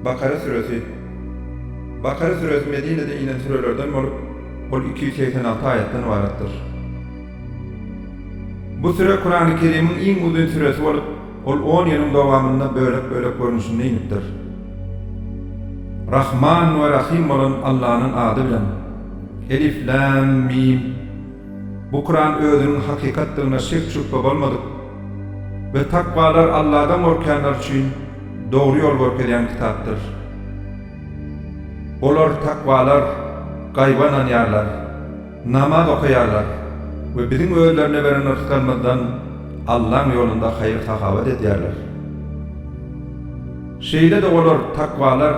Bakara suresi. Bakara suresi Medine'de inen surelerden olup, ol 286 ayetten ibarettir. Bu sure Kur'an-ı Kerim'in en uzun suresi olup, ol 10 yılın devamında bölek görünüşünde inipdir. Rahman ve Rahim olan Allah'ın adı bilen. Elif, Lam, Mim. Bu Kur'an özünün hakikatlerine şüphe olmadık ve takvalar Allah'dan korkanlar için doğru yol görkeyen kitaptır. Olar takvalar gayban anyarlar, namaz okuyarlar ve bizim öğlerine veren rızklarımızdan Allah'ın yolunda hayır sahavet ederler. Şeyde de olar takvalar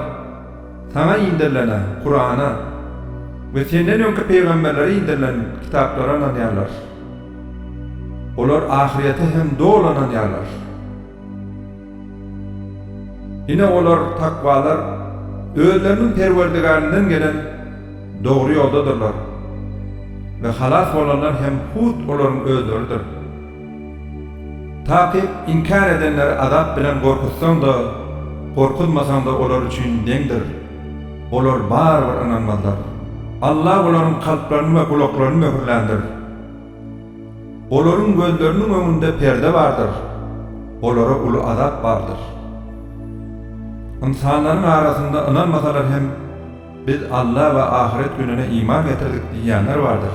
sana indirilene Kur'an'a ve senden önce peygamberlere indirilen kitaplara anyarlar. Olar ahirete hem doğulan anyarlar. Yine olar takvalar özlerinin perverdigarinden gelen doğru yoldadırlar ve halas olanlar hem hud oların özleridir. Ta ki inkar edenleri azap bilen korkutsan da korkutmasan da olar için dengdir. Olar bar inanmazlar. Allah onların kalplerini ve kulaklarını mühürlendir. Onların gözlerinin önünde perde vardır. Onlara ulu azap vardır. İnsanların arasında inanmasalar hem biz Allah ve ahiret gününe iman getirdik diyenler vardır.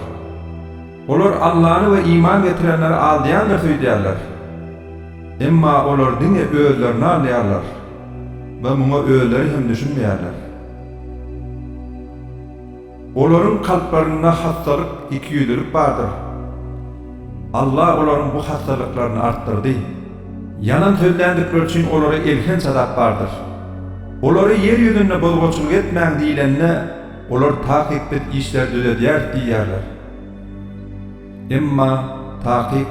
Onlar Allah'ını ve iman getirenleri aldayanlar söylerler. Emma onlar dine özlerini aldayanlar ve buna özleri hem düşünmeyerler. Onların kalplerinde hastalık iki yüzlülük vardır. Allah onların bu hastalıklarını arttırdı. Yanan söylendikleri için onlara ilginç azap vardır. Onları yeryüzünde bozgulçuluk etmeyen diyenler, onlar takipet işler düzeder diyerler. Emma takip,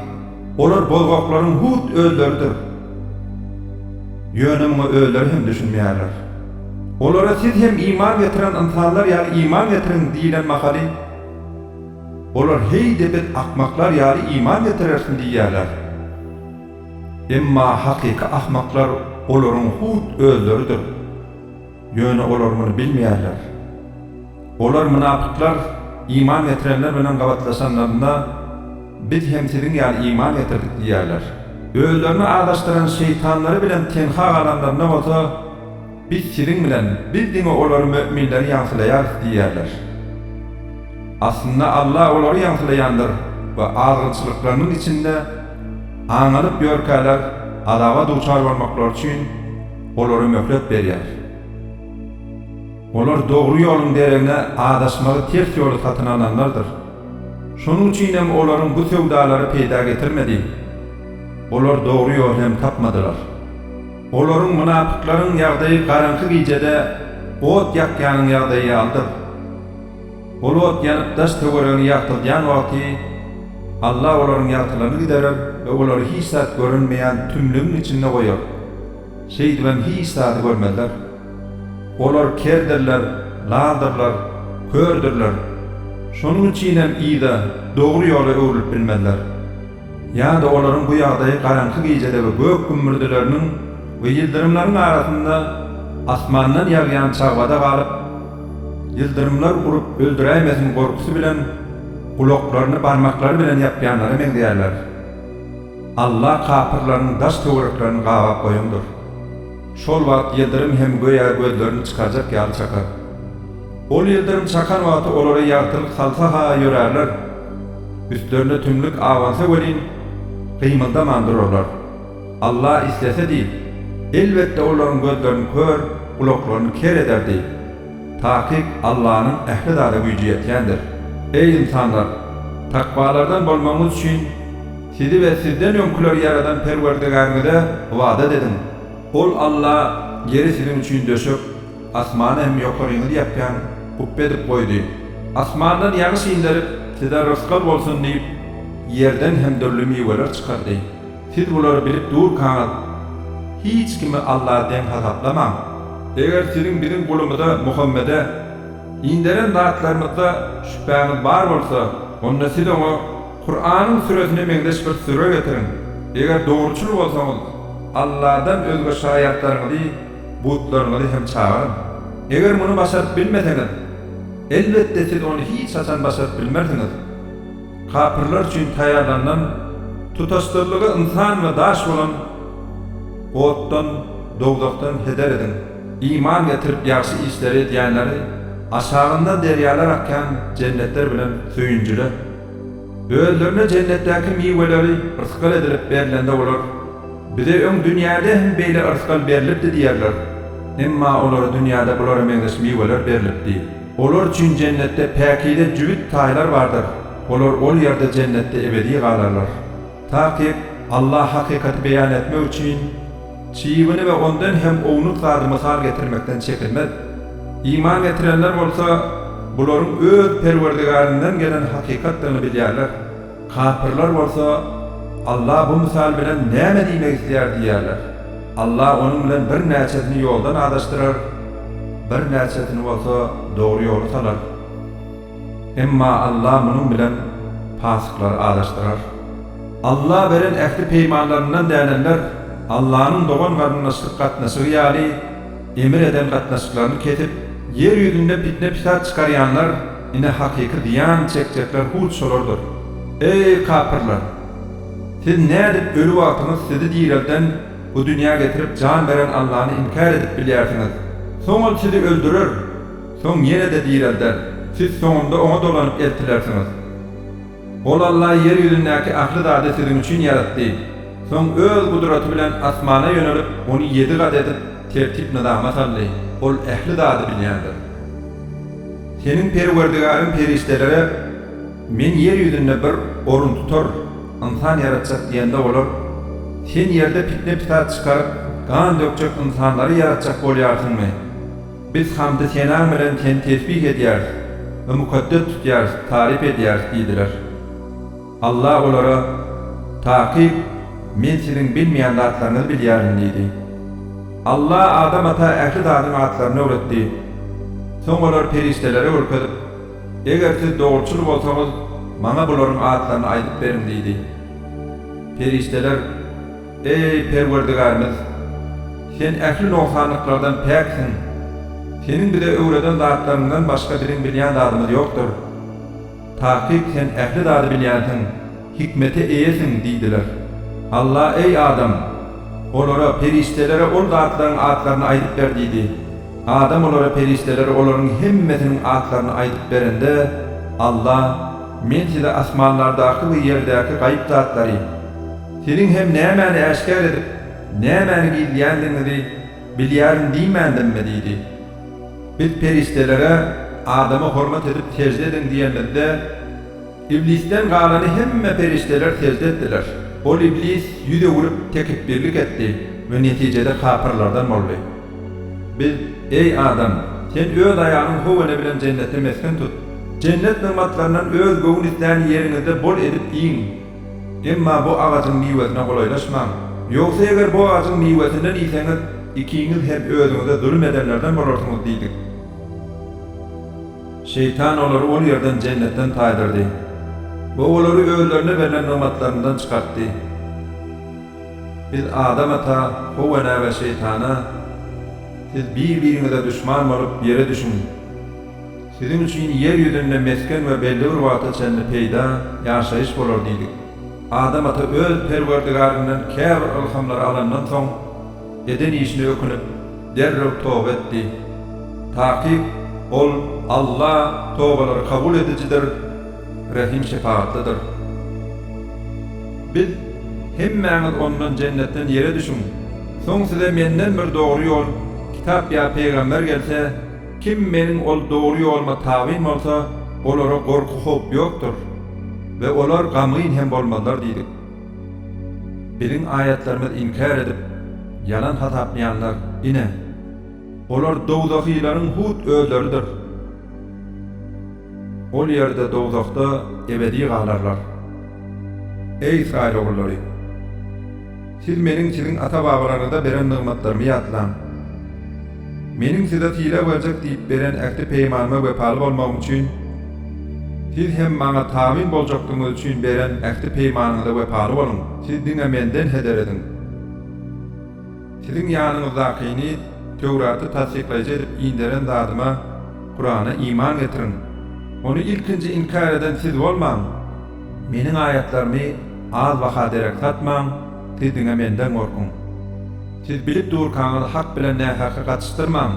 onlar bozgulların hud özleridir. Yönümü özleri hem düşünmeyerler. Onlara siz hem iman getiren insanlar yani iman getirin diyen makali, onlar hey debet akmaklar yani iman getirirsin diyerler. Emma hakika ahmaklar onların hud özleridir. Yönü olar bunu bilmeyerler. Olar münafıklar iman getirenler bilen gavatlasanlarında biz hem sizin yani iman getirdik diyerler. Özlerini ağdaştıran şeytanları bilen tenha alanlarına olsa biz sizin bilen bildiğini olar müminleri yansılayar diyerler. Aslında Allah onları yansılayandır ve ağırçılıklarının içinde anılıp görkerler adava duçar olmaklar için onları möhlet veriyor. Onlar doğru yolun derine adaşmalı ters yolu satın alanlardır. Şunun için hem onların bu sevdaları peyda getirmedi. Onlar doğru yol hem tapmadılar. Onların münafıkların yağdığı karanlık gecede ot yakyanın yağdığı aldır. Ot yanıp taş töwereni yaktılgan vakti Allah onların yaktılarını giderir ve onları hiç saat görünmeyen tümlüğün içinde koyar. Şeydiven hiç saati görmezler. Olar kerdirler, ladırlar, kördürler. Şunun için hem iyi de doğru yola öğülüp bilmezler. Ya da onların bu yağdayı karanlık gecede ve gök gümmürdelerinin ve yıldırımların arasında asmandan yağyan çağvada kalıp yıldırımlar vurup öldüremesin korkusu bilen kulaklarını parmakları bilen yapyanları mengdiyerler. Allah kapırlarının daş töweriklerini qava koyundur. Şol vaqt yıldırım hem göğe gözlerini çıkaracak yalı çakar. Ol yıldırım çakan vaqtı olara yağtırıp salsa ha yörerler. Üstlerinde tümlük avansa verin, kıymılda mandırırlar. Allah istese değil, elbette onların gözlerini kör, kulaklarını ker eder değil. Takip Allah'ın ehli dağda gücü yetkendir. Ey insanlar! Takvalardan olmamız için sizi ve sizden önküler yaradan perverdigarınıza vaat edin. Ol Allah yeri sizin için döşüp, asmanı hem yukarıyını yapyan kubbe edip koydu. Asmandan yağış indirip size rızkal olsun deyip yerden hem dörlü meyveler çıkardı. Siz bunları bilip dur kanat. Hiç kimi Allah'tan hesaplamam. Eğer sizin bizim kulumuza Muhammed'e indiren dağıtlarımızda şüpheniz var olsa, onda siz onu Kur'an'ın süresine mendeş bir süre getirin. Eğer doğruçul olsanız Allah'dan özgü şayatlarını butlaryňyzy hem çağıryn. Eger muny başaryp bilmeseňiz, elbetde siz onu hiç haçan başaryp bilmersiňiz. Kapyrlar üçin taýarlanan tutasdyrlygy insan we daş bolan otdan, dogdakdan heder edin. İman getirip ýaxşy işleri edýänleri aşağında deryalar akkan cennetler bilen söyünjüler. Özlerine cennetdäki miweleri rızkal edilip berilende bolar. Bize öň dünýäde hem beýle rızkal berilipdi diýerler. Emma olara dünýäde bulara meňzeş miweler berilipdi. Olar üçin cennetde päkide jübit taýlar bardyr. Olar ol ýerde cennetde ebedi galarlar. Taky Allah hakykaty beýan etmek üçin çiýbini we ondan hem ownuq zady mysal getirmekden çekinmez. İman getirenler bolsa bularyň öz Perwerdigaryndan gelen hakykatlaryny bilýärler. Kapyrlar bolsa Allah bu mysal bilen näme diýmek isleýär diýerler. Allah onuň bilen bir näçesini ýoldan adaşdyrar, bir näçesini bolsa dogry ýola salar. Emma Allah munyň bilen pasyklary adaşdyrar. Allah beren ähli peýmanlaryndan dänenler Allah'ın doğan garnaşlyk gatnaşygy ýaly emir eden gatnaşyklaryny ketip yer ýüzünde fitne pisat çykarýanlar ine hakyky diýan çekçekler hut solardyr. Ey kapyrlar! Siz nädip ölü wagtyňyz sizi diýerden bu dünýä getirip can beren Allah'y inkar edip bilýärsiňiz. Soňra sizi öldürer. Soň ýene de diýerler. Siz soňunda oňa dolanyp eltilersiňiz. Ol Allah yer ýüzündäki ahly zady sizin üçin ýaratdy. Soň öz gudraty bilen asmana ýönelip onu 7 gat edip tertip nizama saldy. Ol ähli zady bilýändir. Senin Perwerdigaryň peristelere men yer ýüzünde bir orun tutar, insan yaratjak diýende bolar. Sen ýerde fitne pisat çykaryp gan dökjek insanlary yaratjak bolýarsyňmy? Biz hamdy senaň bilen sen tesbih edýäris we mukaddes tutýaris, tarif edýäris diýdiler. Allah olara takip men sizin bilmeýän zatlaryňyzy bilýärin diýdi. Allah Adam ata ähli zadyň atlaryny öwretdi. Soň olar peristelere urkadip, eger siz dogruçul bolsaňyz, maňa bularyň atlaryny aýdyp berin diýdi. Peristeler, ey Perwerdigarymyz, sen ähli noksanlyklardan päksin. Senin bize öwreden zatlaryndan başga birin bilýän zadymyz ýokdur. Takip sen ähli zady bilýänsiň, hikmete eýesin diýdiler. Allah ey Adam, olara peristelere ol zatlaryň atlaryny aýdyp ber diýdi. Adam olara peristelere olaryň hemmesiniň atlaryny aýdyp berende, Allah men size asmanlardaky we ýerdäki gaýp zatlary, senin hem nämäni äşkär edip, nämäni bilýändiňizi bilýärin diýmändenmi diýdi. Biz peristelere Adama hormat edip secde edin diýenlerde, İblisten galany hemme peristeler secde etdiler. Ol iblis ýüze vurup tekbirlik etdi we netijede kapyrlardan boldy. Biz ey Adam, sen öz aýagyň howene bilen cennetde mesken tut. Cennet nimatlarynyň öz göwün isläni ýeriňizde bol edip iň. Emma bu ağaçyň miwesine golaylaşmaň. Ýogsa eger bu ağaçyň miwesinden iýseňiz, ikiňiz hem özüňize zulm edenlerden bolarsyňyz diýdi. Şeytan olary ol ýerden cennetden taýdyrdy. Bu olary özlerine berilen nimatlaryndan çykartdy. Biz Adam ata, Howwana we şeytana siz bir-biriňize düşman bolup ýere düşün. Sizin üçin yer ýüzünde mesken we belli bir wagta çenli peýda ýaşaýyş bolar diýdik. Adam ata öz Perwerdigaryndan käbir ilhamlar alandan soň eden işini ökünüp derrew toba etdi. Takip ol Allah tobalary kabul edicidir, rahim şefaatlidir. Biz hemmäňiz ondan cennetden ýere düşün. Soň size menden bir dogry ýol, kitap ýa peýgamber gelse, kim meniň ol dogry ýolma tabyn bolsa, olara gorky hop ýokdur we olar gamyn hem bolmalar diýdik. Birin ayetlerimiz inkar edip yalan hatapmayanlar ine olar dowdakylaryň hut özleridir. Ol ýerde dowdakda ebedi galarlar. Ey İsrail oğulları! Siz meniň sizin ata-babalarynıza beren nimatlarymy ýatlan. Meniň size tile berjek diýip beren ähli peýmanyma wepaly bolmak üçin, siz hem maňa tabyn boljakdyňyz üçin beren ähli peýmanyňyza wepaly bolun. Siz diňe menden heder edin. Sizin ýanyňyzdakyny Tevrat'ı tasdikleyici edip inderen zadyma Kur'an'a iman getirin. Onu ilkinci inkar eden siz bolmaň. Meniň ayatlarymy az baha derek satmaň, siz diňe menden gorkun. Siz bilip durkaňyz hak bilen nähäki gatışdyrmaň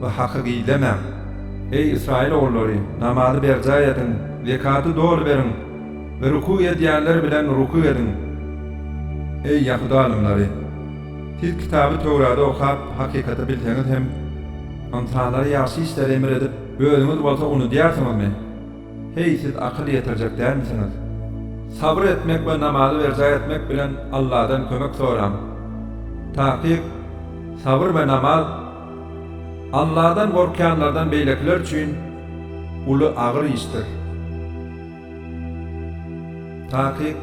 we haky gizlemäň. Ey İsrail oğulları, namazy berja edin, zekaty dogry berin we ruku edýänler bilen ruku edin. Ey Yahuda alymlary, siz kitabı Tevrat'ı okap hakikaty bilseňiz hem insanlara ýaşy işler emir edip özüňiz bolsa onu diýärsiňizmi? Hey, siz akyl ýetirjek dälmisiniz? Sabr etmek we namazy berja etmek bilen Allah'dan kömek soram. Tahqiq, sabr we namaz Allah'dan gorkanlardan beýlekler üçin uly agyr işdir. Tahqiq,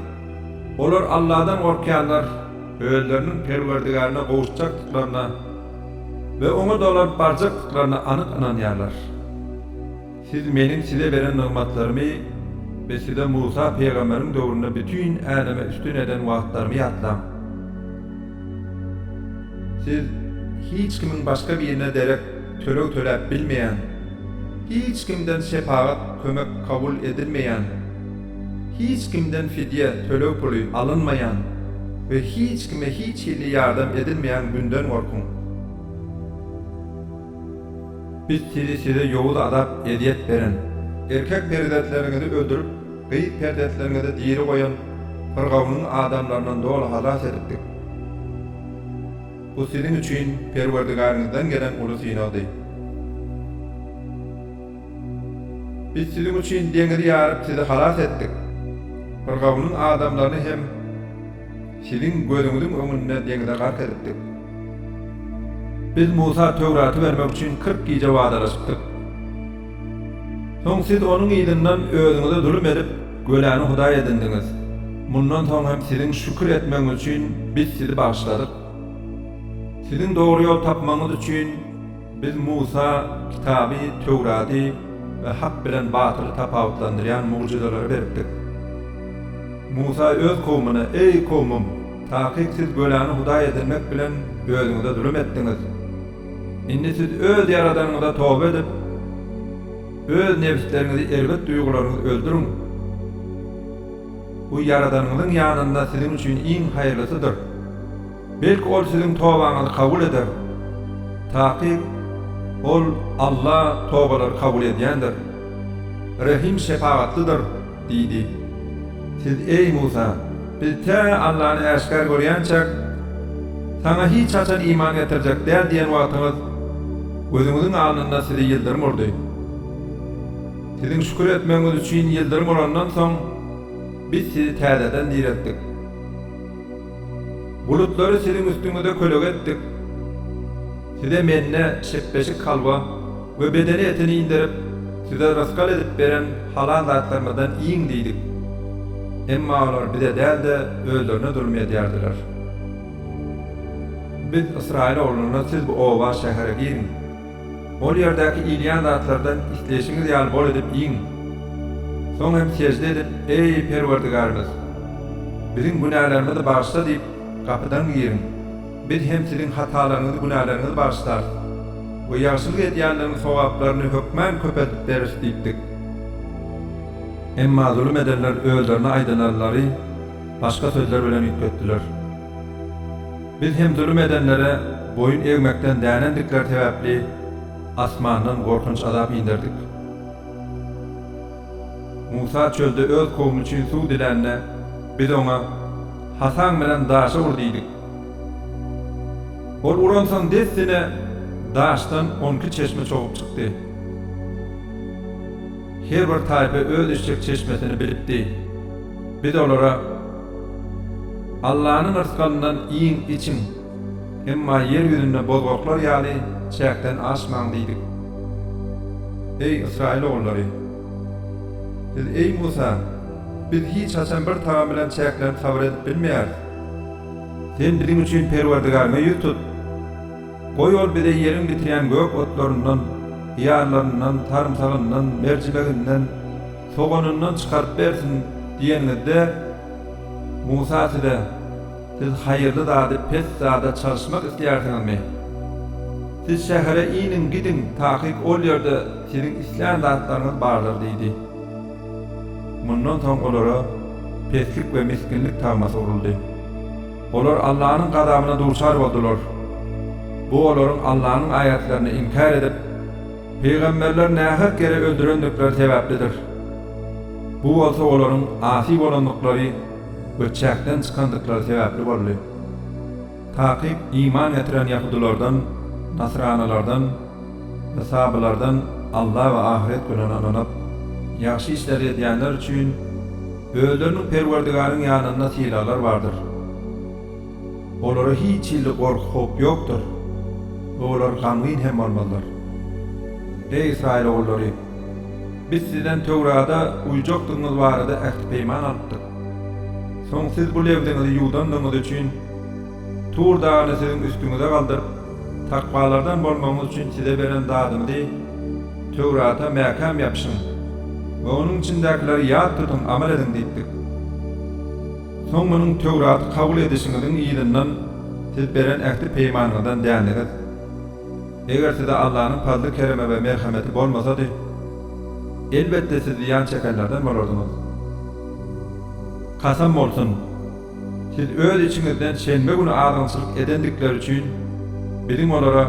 olar Allah'dan gorkanlar özleriniň Perwerdigaryna gowuşjakdyklaryna we oňa dolap barjakdyklaryna anyk inanýarlar. Siz meniň size beren nygmatlarymy ve size Musa peýgamberiň döwründe bütün Adem'e üstün eden wagtlarymy ýatlam. Siz hiç kimin başka birine derek töleg töläp bilmeýän, hiç kimden şefaat kömek kabul edilmeýän, hiç kimden fidye töleg puly alınmayan ve hiç kime hiç hili yardım edilmeyen günden gorkun. Biz size yoğud adap ediyet beren, erkek perdetlerinizi öldürüp, gıyık perdetlerinizi diri koyan, Firgawnyň adamlarından dolu halas edipdik. Bu sizin üçün Perwerdigaryňyzdan gelen uly synady. Biz sizin üçün deňizi ýaryp sizi halas etdik. Firgawnyň adamlaryny hem sizin gözüňiziň öňünde deňize gark edipdik. Biz Musa Tevrat'ı vermek için 40 gece wadalaşypdyk. Soň siz onuň ýylynyň özüňize zulüm edip, göläni Hudaý edindiňiz. Mundan soň hem sizin şükür etmeňiz üçin biz sizi bağışladyk. Sizin dogry ýol tapmaňyz üçin biz Musa kitaby, Tevraty we hak bilen batyly tapawutlandyrýan mucizelere beripdik. Musa öz kowmuna, ey kowmum, tahqiq siz göläni Hudaý edinmek bilen özüňize zulüm etdiňiz. Indi siz öz ýaradanyňyza tawba edip, öz nefslerinizi erget duýgularyňyzy öldürün. Bu ýaradanyňyzyň ýanynda sizin üçin iň haýyrlysydyr. Belki ol sizin tawbaňyzy kabul eder. Tahqiq, ol Allah tawbalary kabul edýändir. Rahim şefaatlydyr, diýdi. Siz ey Musa, biz te Allah'ını eşkar görýänçek, sana hiç haçan iman getirjek däl diýen wagtyňyz gözüňiziň alnynda sizi ýyldyrym urdy. Sizin şükür etmeňiz üçin ýyldyrym urandan soň biz sizi täzeden diretdik. Bulutlary sizin üstüňizde kölek etdik. Size menne şepbeşik halwa we bedeni etini indirip, size raskal edip beren halal zatlardan iň diýdik. Emma olar bize däl de özlerine zulüm edýärdiler. Biz İsrail oğullarına siz bu owa şähere girin. Ol ýerdäki ilýan zatlardan isleşiňiz ýaly bol edip iň. Soň hem secde edip, ey Perwerdigarymyz, biziň günahlarymyzy bağışla diýip kapydan girin. Biz hem sizin hatalaryňyzy, günahlarynızy bağışlar we ýagşylyk edýänleriň sowaplaryny hökmen köpeltip beris diýdik. Emma zulüm edenler özlerine aydınlarları başka sözler bilen ýetdiler. Biz hem zulüm edenlere boyun eğmekten dänendikler sebäpli asmandan gorkunç azap indirdik. Musa çölde öz kowmy üçin suw dilänne biz oňa Hasan bilen daşa ur diýdik. Ol uransan dessine daşdan 12 çeşme çoğup çykdy. Her bir taýpa öz işçek çeşmesini bilipdi. Biz olara Allah'ın ırskalından iň için emma yer ýüzünde bozgoklar ýaly çäkden aşmaň diýdik. Ey İsrail oğulları, siz ey Musa, biz hiç haçan bir taam bilen çäklen sabr edip bilmeýär. Sen biziň üçin Perwerdigaryňa ýüz tut. Goý ol bize ýeriň bitirýän gök otlaryndan, ýarlaryndan, tarymsagyndan, mercimeginden, soganyndan çykaryp bersin diýeninde Musa size, siz hayırlı zady pes zada çalışmak isteyersinizmi? Siz şähere inin gidin, takyk ol ýerde siziň isleýän zatlaryňyz bardyr diýdi. Mundan soň olara peslik we miskinlik tagmasy uruldy. Olar Allahyň gadamyna durşar boldular. Bu olaryň Allahyň aýatlaryny inkar edip, peýgamberler nähak gere öldürendikleri sebäplidir. Bu bolsa olaryň asy bolandyklary we çäkden çykandyklary sebäpli boldy. Takyp iman etiren Yahudilerden, Nasranalardan, Sahabalardan Allah we ahiret gününe inanıp, ýaxşy işler edýänler üçin özleriniň Perwerdigaryň ýanynda silalar bardyr. Olara hiç illi gorky hop ýokdur. Olar gamgyn hem bolmalylar. Ey İsrail oğulları, biz sizden Tewrada uýjakdygyňyz barada ähd peýman alypdyk. Soň siz bu lewdeňizi ýuwdandygyňyz üçin Tur dagyny siziň üstüňize galdyryp, takwalardan bolmagyňyz üçin size beren dadymy Tewrata mäkam ýapyşyň we onuň içindekileri ýat tutun, amal edin diýdik. Soň munyň Tewraty kabul edişiňiziň ýylynyň siz beren ähd peýmanyňyzdan däniňiz. Eger size Allahyň fazly kereme we merhameti bolmasady, elbette siz ýan çekenlerden bolardyňyz. Kasam bolsun, siz öz içiňizden şenbe günü agynçylyk edendikleri üçin biziň olara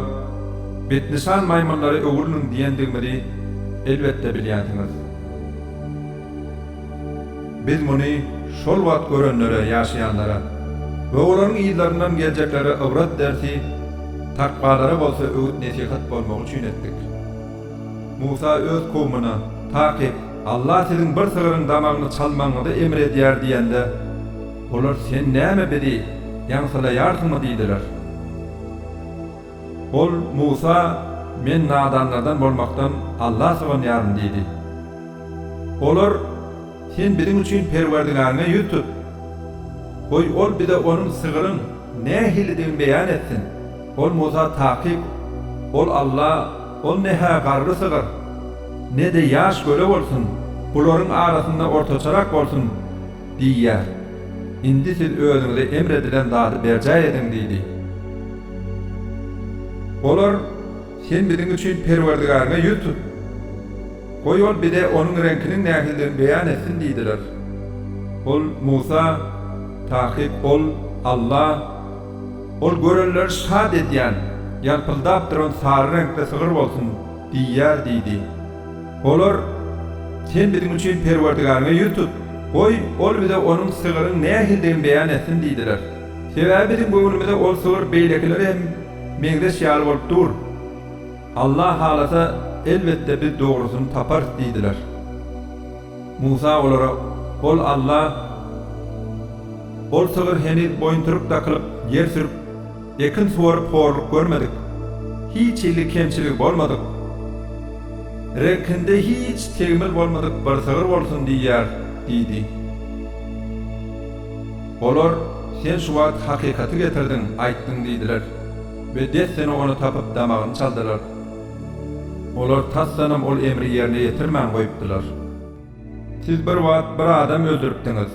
Betnisan maymunlary öwürlüň diýendigimi elbette bilýänsiňiz. Biz muny şol wagt görenlere, ýaşaýanlara we olaryň ýyllaryndan geljekleri ibrat dersi, takwalara bolsa öwüt nesihat bolmagy üçin etdik. Musa öz kowmuna takyp Allah siziň bir sygyryň damagyny çalmaňyzy emredýär diýende, olar sen näme bedi, ýaňsylaýarsyňmy diýdiler. Ol Musa, men nadanlardan bolmakdan Allah syganýarym diýdi. Olar, sen biziň üçin Perwerdigaryňa ýüz tut. Goý ol bide onuň sygyryň nähilidigini beýan etsin. Ol Musa takyp, ol Allah, ol nähä garry sygyr, ne de ýaş göle bolsun, bularyň arasynda ortaçarak bolsun diýýär. Indi siz özüňize emredilen zady berjäy edin diýdi. Olar, sen biziň üçin Perwerdigaryňa ýüz tut. Goý ol bide onuň renkiniň nähilidigini beýan etsin diýdiler. Ol Musa takyp, ol Allah, ol görenler şad edýän, ýalpyldap duran sary renkde sygyr bolsun diýýär diýdi. Olar, sen biziň üçin Perwerdigaryňa ýüz tut. Goý ol bide onuň sygyryň nähilidigini beýan etsin diýdiler. Sebäbi biziň göwnümizde ol sygyr beýlekileri hem meňdeş ýaly bolup dur. Allah halasa elbette biz dogrusyny tapar diýdiler. Musa olara, ol Allah, ol sygyr heniz boýunturyp dakylyp, ýer sürüp, ekin suwaryp horluk görmedik. Hiç illi kemçilik bolmadyk. Renkinde hiç tegmil bolmadyk, bir sygyr bolsun diýýär diýdi. Olar, sen şu wagt hakikaty getirdiň, aýtdyň diýdiler we desseni onu tapyp damagyny çaldylar. Olar tassanam ol emri ýerine ýetirmän goýupdylar. Siz bir wagt bir adam öldüripdiňiz.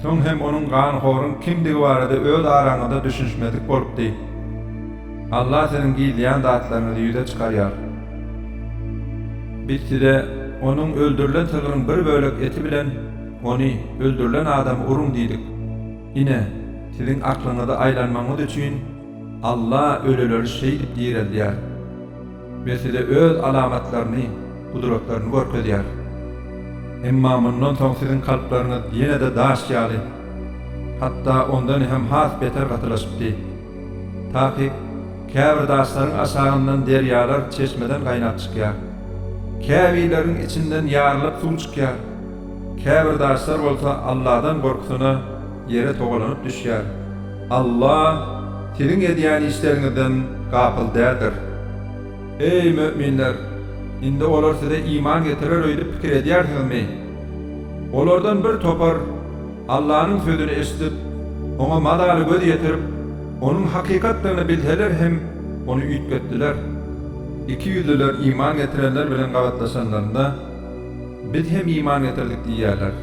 Soň hem onuň ganhoryň kimdigi barada öz araňyzda düşünşmedik bolupdy. Allah seniň gizlýän zatlaryny ýüze çykarýar. Biz size onuň öldürilen sygyryň bir bölek eti bilen ony öldürilen adamy urun diýdik. Ine siziň aklyňyza aýlanmaňyz üçin Allah öleleri şeýdip diýerler. Ve size öz alamatlaryny, kudratlaryny görkezýär. Emma mundan soň siziň kalplaryňyz ýene-de daş ýaly. Hatda ondan hem has beter gatylaşypdy. Takyp käbir daşlaryň aşagyndan derýalar çeşmeden gaýnap çykýar. Käbilerin içinden ýarlyp suw çykýar. Käbir daşlar bolsa Allahdan gorkusyna ýere togulanyp düşýär. Allah siziň edýän işleriňizden gapyl däldir. Ey möminler, indi olar size iman getirer öýde pikir edýärsiňizmi? Olardan bir topar Allahyň sözüni eşitip, ona madaly göz ýetirip, onuň hakykatlaryny bilseler hem onu üýtgetdiler. İki ýüzlüler iman getirenler bilen gawatlaşanlarynda biz hem iman getirdik diýýärler.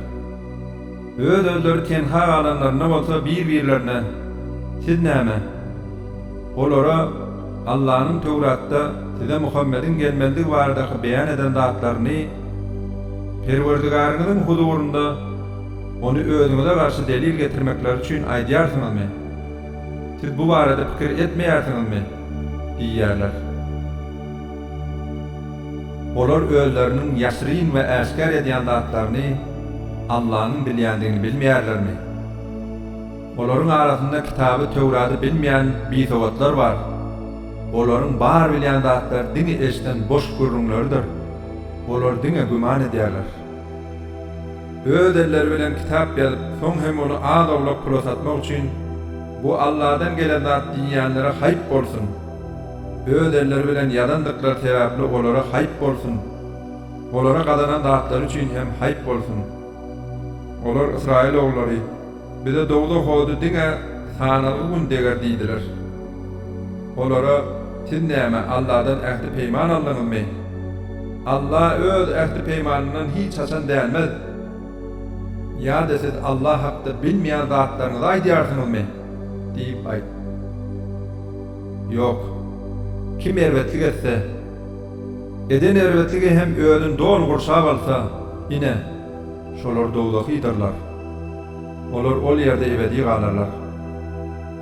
Öz özleri tenha alanlaryna bolsa bir-birlerine siz näme? Olara Allah'ın Tevrat'ta size Muhammed'in gelmeliği baradaky beyan eden zatlaryny Perwerdigarynyň huzurunda onu özüňize garşy delil getirmekler üçin aýdýarsyňyzmy? Siz bu barada pikir etmeýärsiňizmi? diýýärler. Olar özleriniň ýaşyryn we äskär edýän zatlaryny Allah'ın bilýändigini bilmeýärlermi? Olaryň arasynda kitaby Tewraty bilmeýän biýsowatlar bar. Olaryň bar bilýän zatlar dini eşden boş gürrüňlerdir. Olar diňe güman edýärler. Öz elleri bilen kitap ýazyp, soň hem onu azawlap prosatmak üçin bu Allah'dan gelen zat diýýänlere haýp bolsun. Öz elleri bilen ýazandyklar sebäpli olara haýp bolsun. Olara gadanan zatlar üçin hem haýp bolsun. Olar Israil oglary bize dogda howdy diňe sanaly gün deger diýdiler. Olara siz näme Allah'dan ähli peýman aldyňyzmy? Allah öz ähli peýmanyndan hiç haçan dälmez. Ya da siz Allah hakda bilmeýän zatlaryňyzy aýdýarsyňyzmy? diýip aýt. Yok. Kim erwetlik etse, eden erwetligi hem özüni dol gursap alsa, ine şolar dogdakydylar. Olar ol ýerde ebedi galarlar.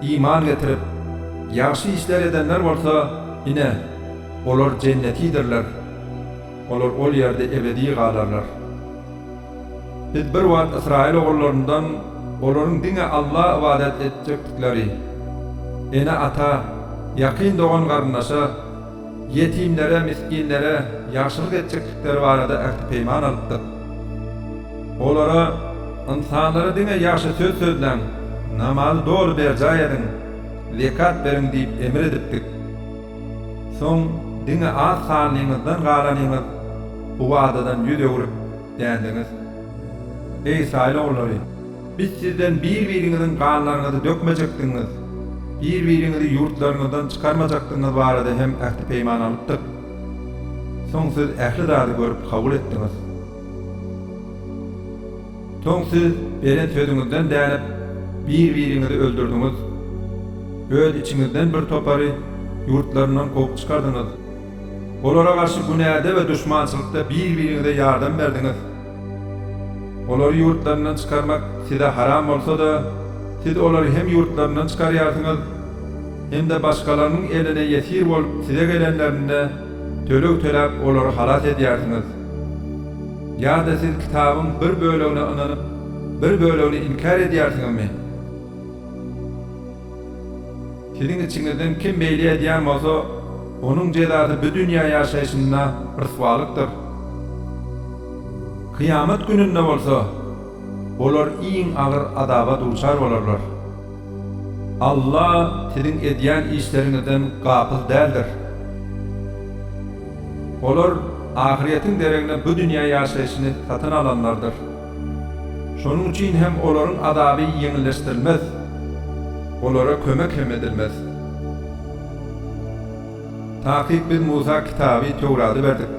İman getirip ýaxşy işler edenler bolsa, ine olar jennetidirler. Olar ol ýerde ebedi galarlar. Biz bir wagt Israil ogullaryndan olaryň diňe Allah ibadet etjekleri, ene ata, ýakyn dogan garyndaşa, yetimlere, miskinlere ýaşylyk etjekleri barada ähli peýman alypdyk. Olara insanlara diňe ýaşy söz sözlän, namazy dogry berjä edin, zekat berin diýip emir edipdik. Soň diňe az sanyňyzdan galanyňyz bu wagdadan ýüz öwrüp dändiňiz. Ey Israil oglary, biz sizden bir-biriňiziň ganlaryňyzy dökmejekdiňiz, bir-biriňizi ýurtlaryňyzdan çykarmajakdyňyz barada hem ähli peýman alypdyk. Soň siz ähli zady görüp kabul etdiňiz. Soň siz beren sözüňizden dänip bir-biriňizi öldürdiňiz. Öz içiňizden bir topary ýurtlaryndan goýup çykardyňyz. Olara garşy günäde we düşmançylykda bir-biriňize ýardam berdiňiz. Olary ýurtlaryndan çykarmak size haram bolsa da, siz olary hem ýurtlaryndan çykarýarsyňyz, hem de başgalarynyň eline ýesir bolup size gelenlerinde tölek töläp olary halat edýärsiňiz. Ya da siz kitabyň bir bölegine inanyp, bir bölegini inkar edýärsiňizmi? Siziň içiňizden kim beýle edýän bolsa, onuň jezasy bu dünýä ýaşaýşynda ryswalykdyr. Kıyamet gününde bolsa, olar iň agyr adaba duçar bolarlar. Allah siziň edýän işleriňizden gapyl däldir. Olar ahiretiň deregine bu dünýä ýaşaýşyny satyn alanlardyr. Şonuň üçin hem olaryň adaby ýeňilleşdirilmez, olara kömek hem edilmez. Takyp biz Musa kitaby Tewraty berdik.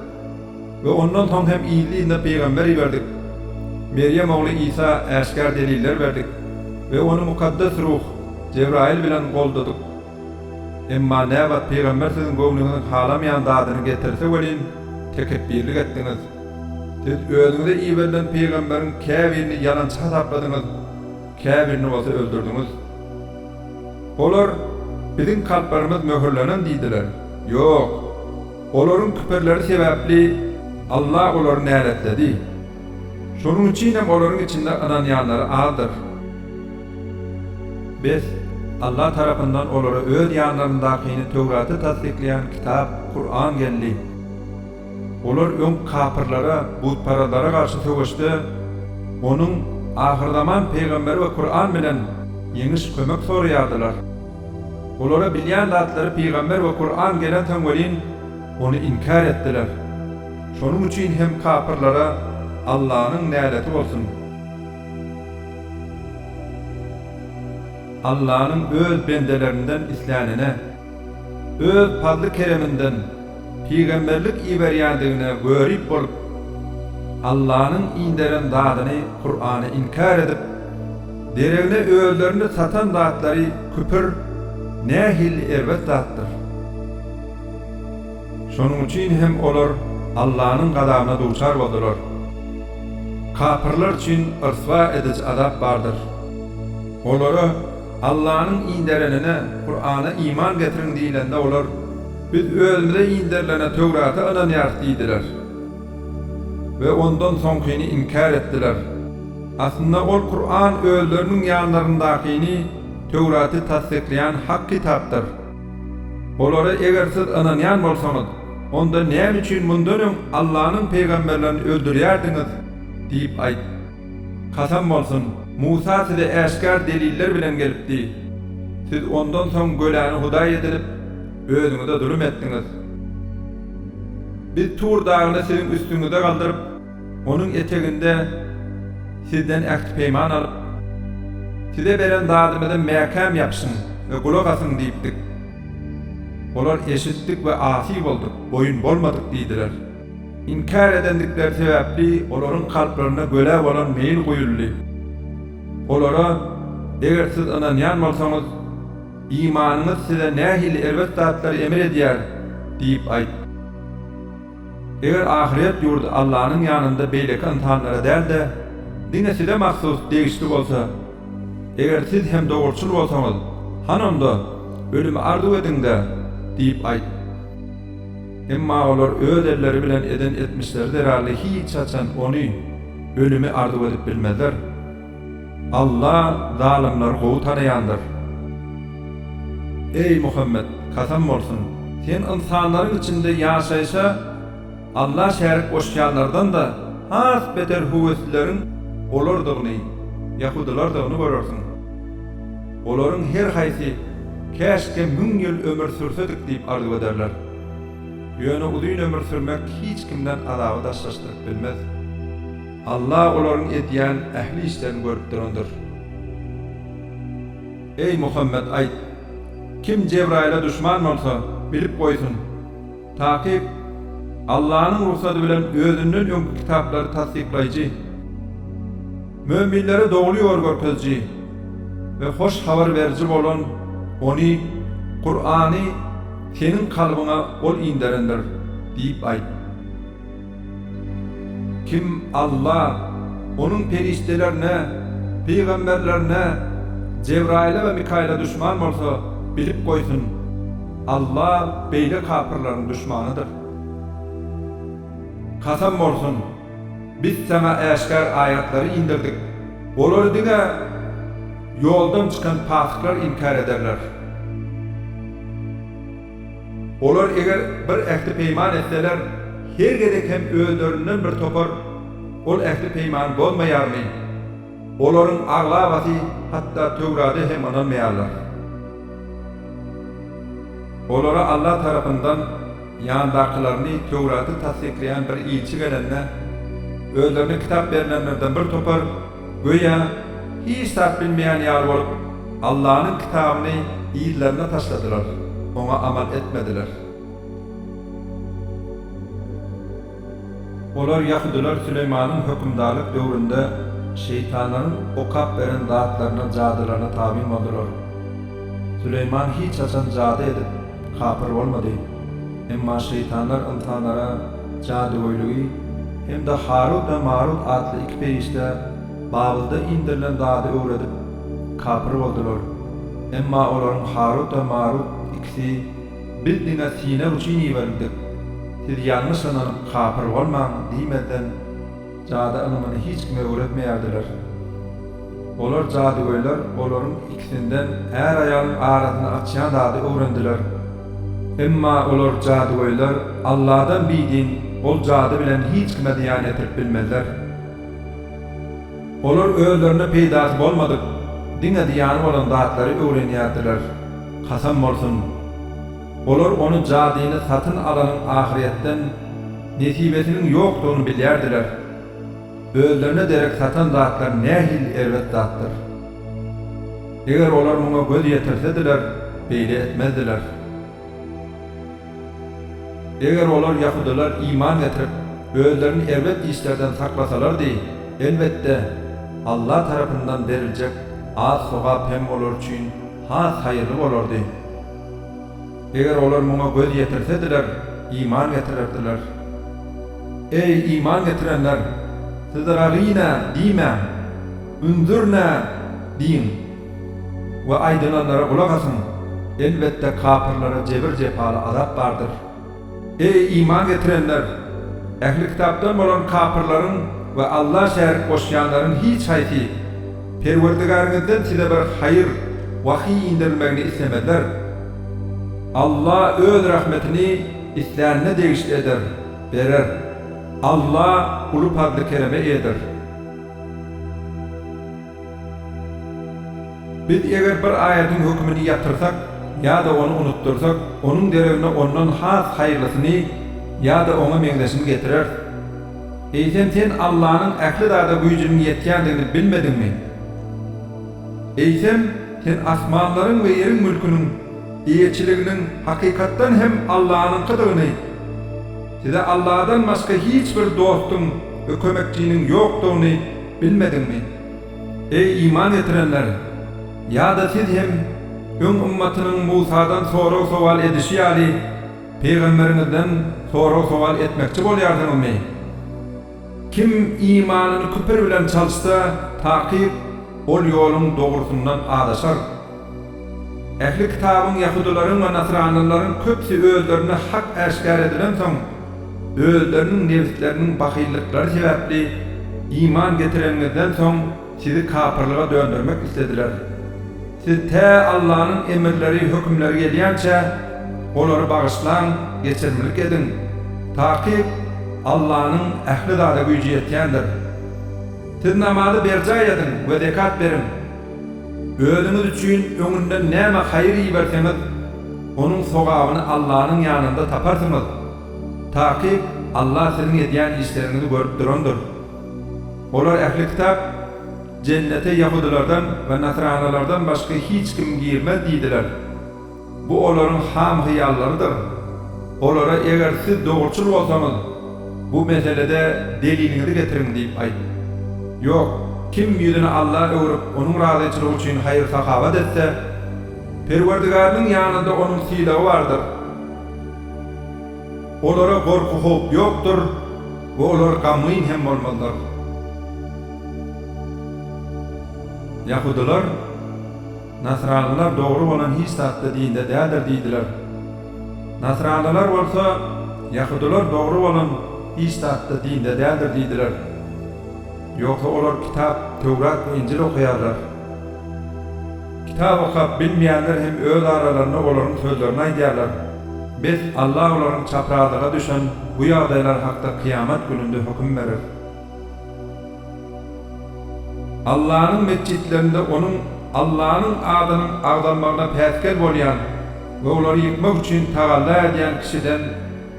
Ve ondan soň hem iyiliğinde peygamberi verdik. Meryem oğlu İsa äskär deliller verdik. Ve onu mukaddes ruh Cebrail bilen goldadyk. Emma näwat peygamber siziň göwnüňizi halamyan zadyny getirse welin tekebbirlik etdiňiz. Siz özüňize iýerilen peygamberiň käbirini ýalançy hasapladyňyz, käbirini bolsa öldürdiňiz. Olar biziň kalplarymyz möhürlenen diýdiler. Yok. Olaryň küperleri sebäpli Allah olary näletledi. Şonuň üçin hem olaryň içinde ananýanlary azdyr. Biz Allah tarapyndan olara öz ýanlaryndakyny Tewraty tasdikleýän kitap Kur'an geldi. Olar öň kapyrlara, butparalara garşy söwüşdi. Onuň ahyrzaman peýgamberi we Kur'an bilen ýeňiş kömek soraýardylar. Olara bilýän zatlary peýgamber we Kur'an gelen welin onu inkar etdiler. Şonuň üçin hem kapyrlara Allah'ın näleti bolsun. Allah'ın öz bendelerinden islanine, öz fadly kereminden peýgamberlik iberýändigine görüp bolup, Allah'ın inderen zadyny Kur'any inkar edip, deregine özlerini satan zatlary küpür, nähil erwet zatdyr. Şonuň üçin hem olar Allah'ın gadabyna duçar boldular. Kapırlar için ırsva edici azap bardır. Olara Allah'ın inderenine, Kur'an'a iman getirin diýilende olar, biz özümizde inderilene Tevrat'a inanýarys diýdiler. Ve ondan soňkyny inkar etdiler. Aslında ol Kur'an özleriniň ýanlaryndakyny Tevrat'y tasdikleýän hak kitapdyr. Olara eger siz inanýan bolsaňyz, onda näme üçin mundan öň Allah'ın peygamberlerini öldürýärdiňiz diýip aýt. Kasam bolsun, Musa size äşkar deliller bilen gelipdi. Siz ondan soň göläni hudaý edilip, özüňize zulüm etdiňiz. Biz Tur dağını sizin üstüňize galdyryp, onuň eteginde sizden ähd peýman alyp, size beren dağdymyza mäkam ýapşyň we gulak asyň diýipdik. Olar eşitdik we asy boldyk, boyun bolmadyk diýdiler. İnkar edendikler sebäpli olaryň kalplaryna göle bolan meýil goýuldy. Olara eger siz inanýan bolsaňyz, imanyňyz size nähili elbet zatlary emir edýär diýip aýt. Eger ahiret ýurdu Allah'ın ýanynda beýleki imtihanlara däl de dine size mahsus degişli bolsa, eger siz hem dogurçul bolsaňyz, hanonda ölümi arzu ediň-de diýip aýt. Emma olar öz elleri bilen eden etmişler derhali hiç açan onu ölümü arzu edip bilmezler. Allah zalimler gowy tanayandır. Ey Muhammed, kasam bolsun, sen insanların içinde yaşaysa Allah şerik koşýanlardan da has beter huvvetlilerin olardygyny, Yahudilardygyny görersiň. Olaryň her haýsy käşke 1000 ýyl ömür sürsedik diýip arzu ederler. Ýöne uzun ömür sürmek hiç kimden azaby daşlaşdyryp bilmez. Allah olaryň edýän ähli işlerini görüp durandyr. Ey Muhammed aýt, kim Cebrail'e düşman bolsa bilip goýsun. Takip Allah'ın ruhsaty bilen özünden öňki kitaplary tasdiklaýjy, möminlere dogry ýol görkezji we hoş habar berji bolan ony Kur'any senin kalbyna ol inderendir diýip aýt. Kim Allah onuň periştelerine, peygamberlerine, Cebrail'e ve Mikail'e düşman bolsa bilip goýsun. Allah beýle kapyrlaryň düşmanydyr. Kasam bolsun, biz sana äşkar aýatlary indirdik. Olar diňe ýoldan çykan pasyklar inkar ederler. Olar eger bir ähdi peýman etseler, her gedek hem özlerinden bir topar ol ähdi peýman bolmaýarmy? Olaryň aglabaty hatda Tewraty hem ananmaýarlar. Olara Allah tarapyndan ýandakylaryny Tewraty tasdikleýän bir ilçi gelende, özlerine kitap berilenlerden bir topar göýe hiç tat bilmeýän ýar bolup Allah'ın kitabyny ýerlerine taşladylar. Ona amal etmediler. Olar Yahudiler Süleymanyň hökümdarlyk döwründe şeytanlaryň okap beren zatlaryna, jadylaryna tabi boldular. Süleyman hiç açan jady edip kapyr bolmady. Emma şeytanlar imtihanlara jady goýuly hem de Harut we Marut adly iki perişte Babylda indirilen zady öwredip kapyr boldular. Emma olaryň Harut we Marut ikisi bildiňe sine uçyn ýeberdik. Siz ýalňyş ananyp kapyr bolmaň diýmeden jady anamany hiç kime öwretmeýärdiler. Olar jadygoýlar olaryň ikisinden her aýalyň arasyny açýan zady öwrendiler. Emma olar jadygoýlar Allah'dan biýdin, ol jady bilen hiç kime diýan etip bilmezler. Olar özlerine peýdasy bolmadyk, diňe diýany bolan zatlary öwrenýärdiler. Kasam bolsun, olar onu jadyny satyn alanyň ahiretden nesibesiniň ýokdugyny bilýärdiler. Özlerine derek satan zatlar nähil erwet zatdyr. Eger olar muňa göz ýetirsediler, beýle etmezdiler. Eger olar Yahudiler iman getirip özlerini erwet işlerden saklasalardy, elbette Allah tarapyndan beriljek az sogap hem olar üçin has haýyrly bolardy. Eger olar muňa göz ýetirsediler, iman getirirdiler. Ey iman getirenler! Tıdırağıyna dime, ündürne deyin ve aydınlanlara kulak asın. Elbette kafirlara cebir cepalı azap vardır. Ey iman getirenler! Ehli kitaptan olan kafirlerin ve Allah şerik koşyanların hiç hayti Perverdigarınızdan size bir hayır, vahiy indirmelerini istemediler. Allah öz rahmetini isteyenine değişti eder, verer. Allah ulu padlı kereme eder. Biz eğer bir ayetin hükmünü yatırsak ya da onu unuttursak, onun derevine ondan has hayırlısını ya da ona mengdeşini getirer. Sen Allah'ın ehli dağda gücünün yetkenliğini bilmedin mi? Sen asmanların ve yerin mülkünün iyiyetçiliğinin hakikattan hem Allah'ın kıdığını, size Allah'dan başka hiçbir dostun ve kömekçinin yoktuğunu bilmedin mi? Ey iman getirenler! Ya da siz hem ümmetinin Musa'dan sonra sual edişi ali, Peygamberinizden sonra sual etmekçi bolyardınız mı? Kim imanını küpür bilen çalışsa, takip ol yolun doğrusundan adaşar. Ehli kitabın Yahudilerin ve Nasranilerin köpsi özlerine hak eşkar edilen son, özlerinin nefslerinin bakillikleri sebepli iman getirenlerden son sizi kafirliğe döndürmek istediler. Siz te Allah'ın emirleri, hükümleri geliyence onları bağışlan, geçirmelik edin. Takip Allah'ın ehli dağda gücü yetkendir. Siz namazı berca edin ve zekat verin. Özünüz için önünden neme hayır iyi verseniz, onun sogabını Allah'ın yanında taparsınız. Takip Allah sizin ediyen işlerinizi görüp durandır. Olar ehli kitap, cennete Yahudilerden ve Nasranilerden başka hiç kim girmez deydiler. Bu onların ham hıyallarıdır. Onlara eğer siz doğrulçul olsanız, bu meselede delilinizi getirin deyip ayt. Yok, kim yüzünü Allah'a öğürüp onun razıçılığı için hayır sahavat etse, Perverdigarının yanında onun silahı vardır. Onlara korku hop yoktur ve onlar gamlıyın hem olmalıdır. Yahudiler, Nasraniler doğru olan hiç tatlı dinde değildir deydiler. Nasraniler olsa, Yahudiler doğru olan hiç tatlı dinde değildir deydiler. Yoksa onlar kitap, Tevrat ve İncil okuyarlar. Kitap okuyup bilmeyenler hem öz aralarında onların sözlerini aydarlar. Biz Allah onların çaprazlığa düşen bu yağdaylar hakta kıyamet gününde hüküm verir. Allah'ın mescitlerinde onun Allah'ın adının ağdanlarına peskel bolyan ve onları yıkmak için tagalla ediyen kişiden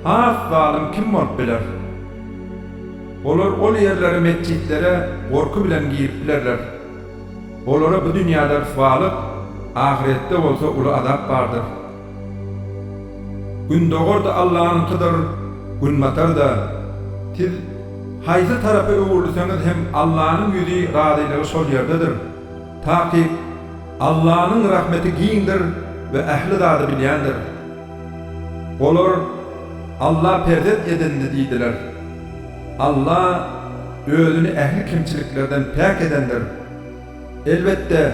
has zalim kim olup bilir? Onlar o yerlere, mescitlere korku bilen giyip bilirler. Onlara bu dünyada rıfvalık, ahirette olsa ulu azap vardır. Gün doğur da Allah'ıntıdır, gün batar da. Siz haysi tarafı öğürlüseniz hem Allah'ın yüzü razılığı sol yerdedir. Ta ki Allah'ın rahmeti giyindir ve ehli dadı bilyendir. Olur Allah perzet edindi deydiler. Allah özünü ehli kimçiliklerden pek edendir. Elbette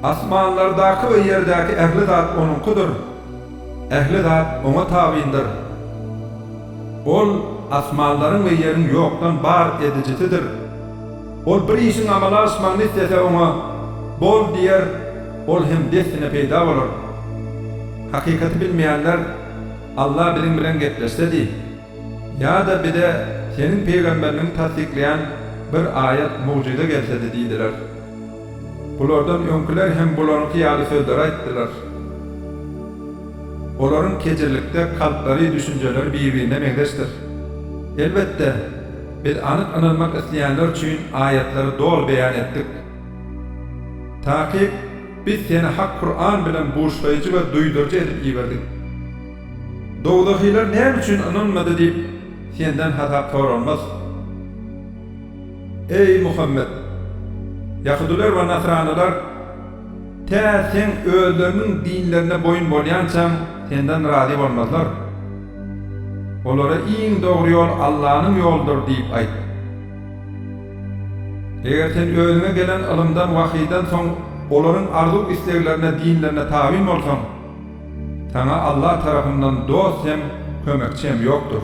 asmanlardaki ve yerdeki ehli zat onunkudur. Ehli zat ona tabiindir. Ol asmanların ve yerin yoktan bar edicisidir. Ol bir işin amala asmanını istese ona bol diyer, ol hem desine peyda olur. Hakikati bilmeyenler Allah bilim bilen gepleşsedi. Ya da bir de senin peygamberinin tasdikleyen bir ayet mucize gelse deydiler. Bulardan önküler hem buların kıyalı sözler ayttılar. Onların keçirlikte kalpleri, düşünceleri birbirine mengdeştir. Elbette biz anık anılmak isteyenler için ayetleri doğru beyan ettik. Ta ki biz seni hak Kur'an bilen burçlayıcı ve duydurucu edip iverdik. Doğudakiler ne için anılmadı deyip senden hata sorulmaz. Ey Muhammed! Yahudiler ve Nasraniler te sen özlerinin dinlerine boyun bolyansan senden razı olmazlar. Olara iň dogry ýol Allah'ın ýoludur diýip aýt. Eger sen özüňe gelen ılımdan wahydan soň olaryň arzu isleglerine, dinlerine tabi bolsaň, sana Allah tarapyndan dost hem kömekçi hem ýokdur.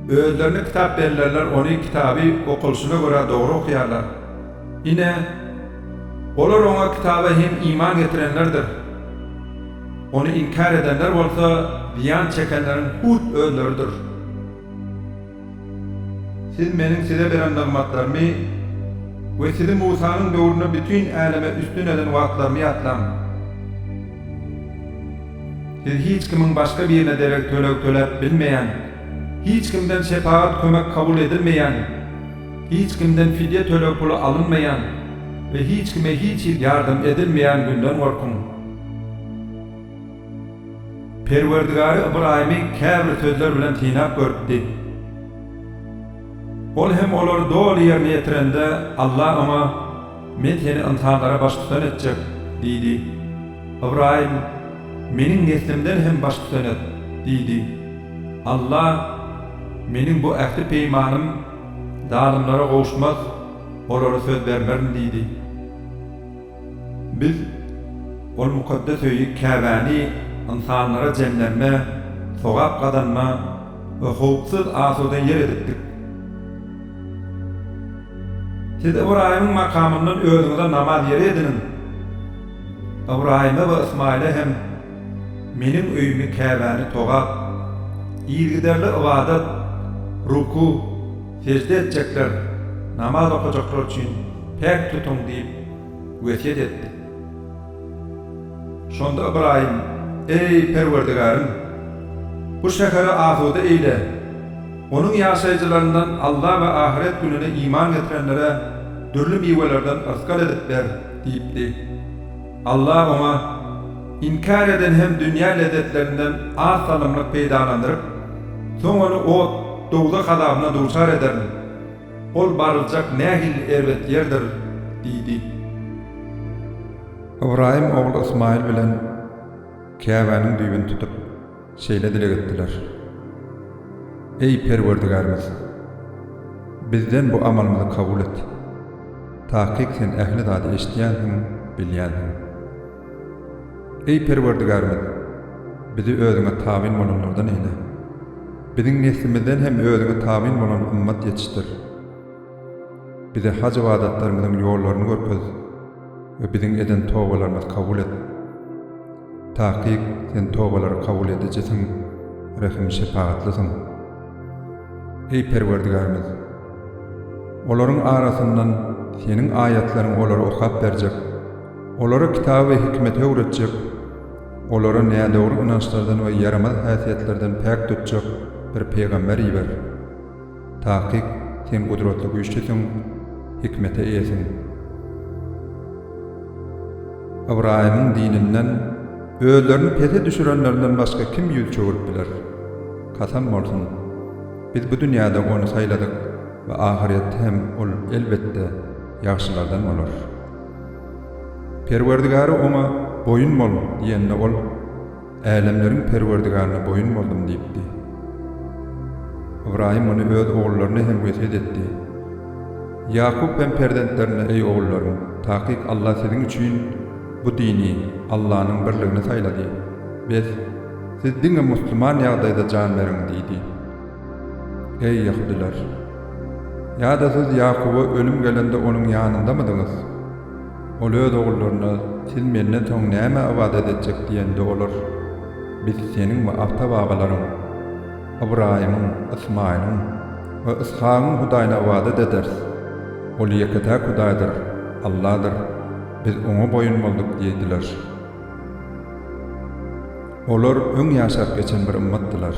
Özlerine kitap verirler, onu kitabı okulşuna göre doğru okuyarlar. Yine olar ona kitaba hem iman getirenlerdir. Onu inkar edenler olsa ziyan çekenlerin hut özleridir. Siz menin size veren nagmatlarımı ve sizi Musa'nın döwrüne bütün aleme üstün eden vaklarımı atlam. Siz hiç kimin başka birine derek tölep bilmeyen, hiç kimden şefaat kömek kabul edilmeyen, hiç kimden fidye tölep pulu alınmayan ve hiç kime hiç yardım edilmeyen günden korkun. Perverdigary İbrahim'i käbir sözler bilen tinap gördi. Ol hem olary dol ýerine ýetirende Allah ama men seni insanlara baş tutan etjek diýdi. İbrahim meniň neslimden hem baş tutan et diýdi. Allah meniň bu ähdi peýmanym dalymlara gowuşmaz, olary söz bermerim diýdi. Biz ol mukaddes öýü Käbäni insanlara cemlenme, sogap gadanma ve howpsuz asudan yer edipdik. Siz İbrahim'in makamından özüňize namaz yer edinin. İbrahim'e ve İsmail'e hem meniň öýümi Käbäni togap, ýygiderli ibadat, ruku, secde etjekler, namaz okajaklar üçin pek tutun diýip wesiýet etdi. Şonda İbrahim, ey Perwerdigarym, bu şäheri asuda eýle. Onun ýaşaýjylaryndan Allah we ahiret gününe iman getirenlere dürli miwelerden ızgar edip ber diýipdi. Allah ona inkar eden hem dünýä lezzetlerinden az salymlyk peýdalandyryp, soň onu o dowzak azabyna duçar eder. Ol barıljak nähil erbet ýerdir diýdi. İbrahim oğlu İsmail bilen Käbäniň düýbini tutup şeýle dile getdiler. Ey Perwerdigarymyz, bizden bu amalymyzy kabul et. Tahkik sen ähli zady eşitýänsiň, bilýänsiň. Ey Perwerdigarymyz, bizi özüňe tabyn bolanlardan eýle. Biziň neslimizden hem özüňe tabyn bolan ümmet ýetişdir. Bize hac ibadatlarymyzyň ýollaryny görkezdi ve biziň eden towbalarymyzy kabul et. Tahkik sen towbalary kabul edejesiň, rahim şefaatlysyň. Ey Perwerdigarymyz, olaryň arasyndan seniň ayatlaryň olary okap berjek, olary kitap we hikmet öwretjek, olary nädowry inançlardan we yaramaz häsiýetlerden päk tutjak bir peýgamber ýiber. Tahkik sen gudratly güýçlisin, hikmete eýesiň. İbrahim'in dininden özlerini pete düşürenlerden başka kim yüz çöwürip biler? Kasam bolsun, biz bu dünyada onu sayladık ve ahiret hem ol elbette yaxşılardan olur. Perwerdigary ona boyun bol diýende ol, älemleriň Perwerdigaryna boyun boldum diýipdi. İbrahim onu öz oğullarına hem wesiýet etdi. Yakup hem perdentlerine, ey oğullarım, tahkik Allah sizin üçin bu dini Allah'ın birligini saylady. Biz siz diňe musliman ýagdaýda jan beriň diýdi. Ey Yahudiler! Ýa-da siz Yakuba ölüm gelende onun ýanındamydyňyz? Ol öz oğullaryna siz menden soň näme ibadet edjek diýende olar. Biz seniň we ata babalaryň, İbrahim'in, İsmail'in ve İshak'ın Hudaýyna ibadet ederiz. Ol ýekete Hudaýdyr, Allah'dır. Biz ona boyun bolduk diýdiler. Olar öň ýaşap geçen bir ümmetdiler.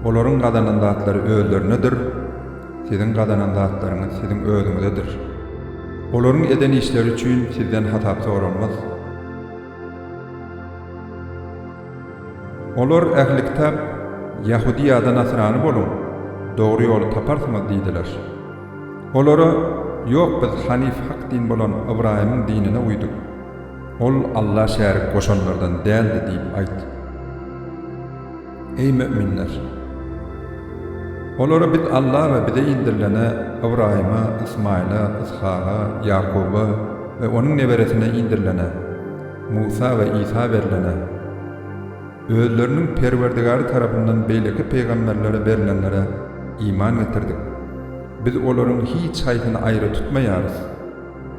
Olaryň gadanandatlary özlerinedir, siziň gadanandatlaryňyz siziň özüňizdedir. Olaryň eden işleri üçin sizden hatap soranmaz. Olar ähli kitap Yahudi ýa-da Nasrani bolun, dogry ýoly taparsyňyz diýdiler. Olara yok biz hanif hak din bolan İbrahim'in dinine uyduk. Ol Allah şärik goşanlardan däldi diýip aýtdy. Ey müminler! Olara biz Allah ve bize indirilene İbrahim'a, İsmail'a, İshak'a, Yakub'a ve onun neberesine indirilene, Musa ve İsa verilene, özlerinin Perverdigarı tarafından beyleki peygamberlere verilenlere iman getirdik. Biz oların hiç sayısını ayrı tutmayarız.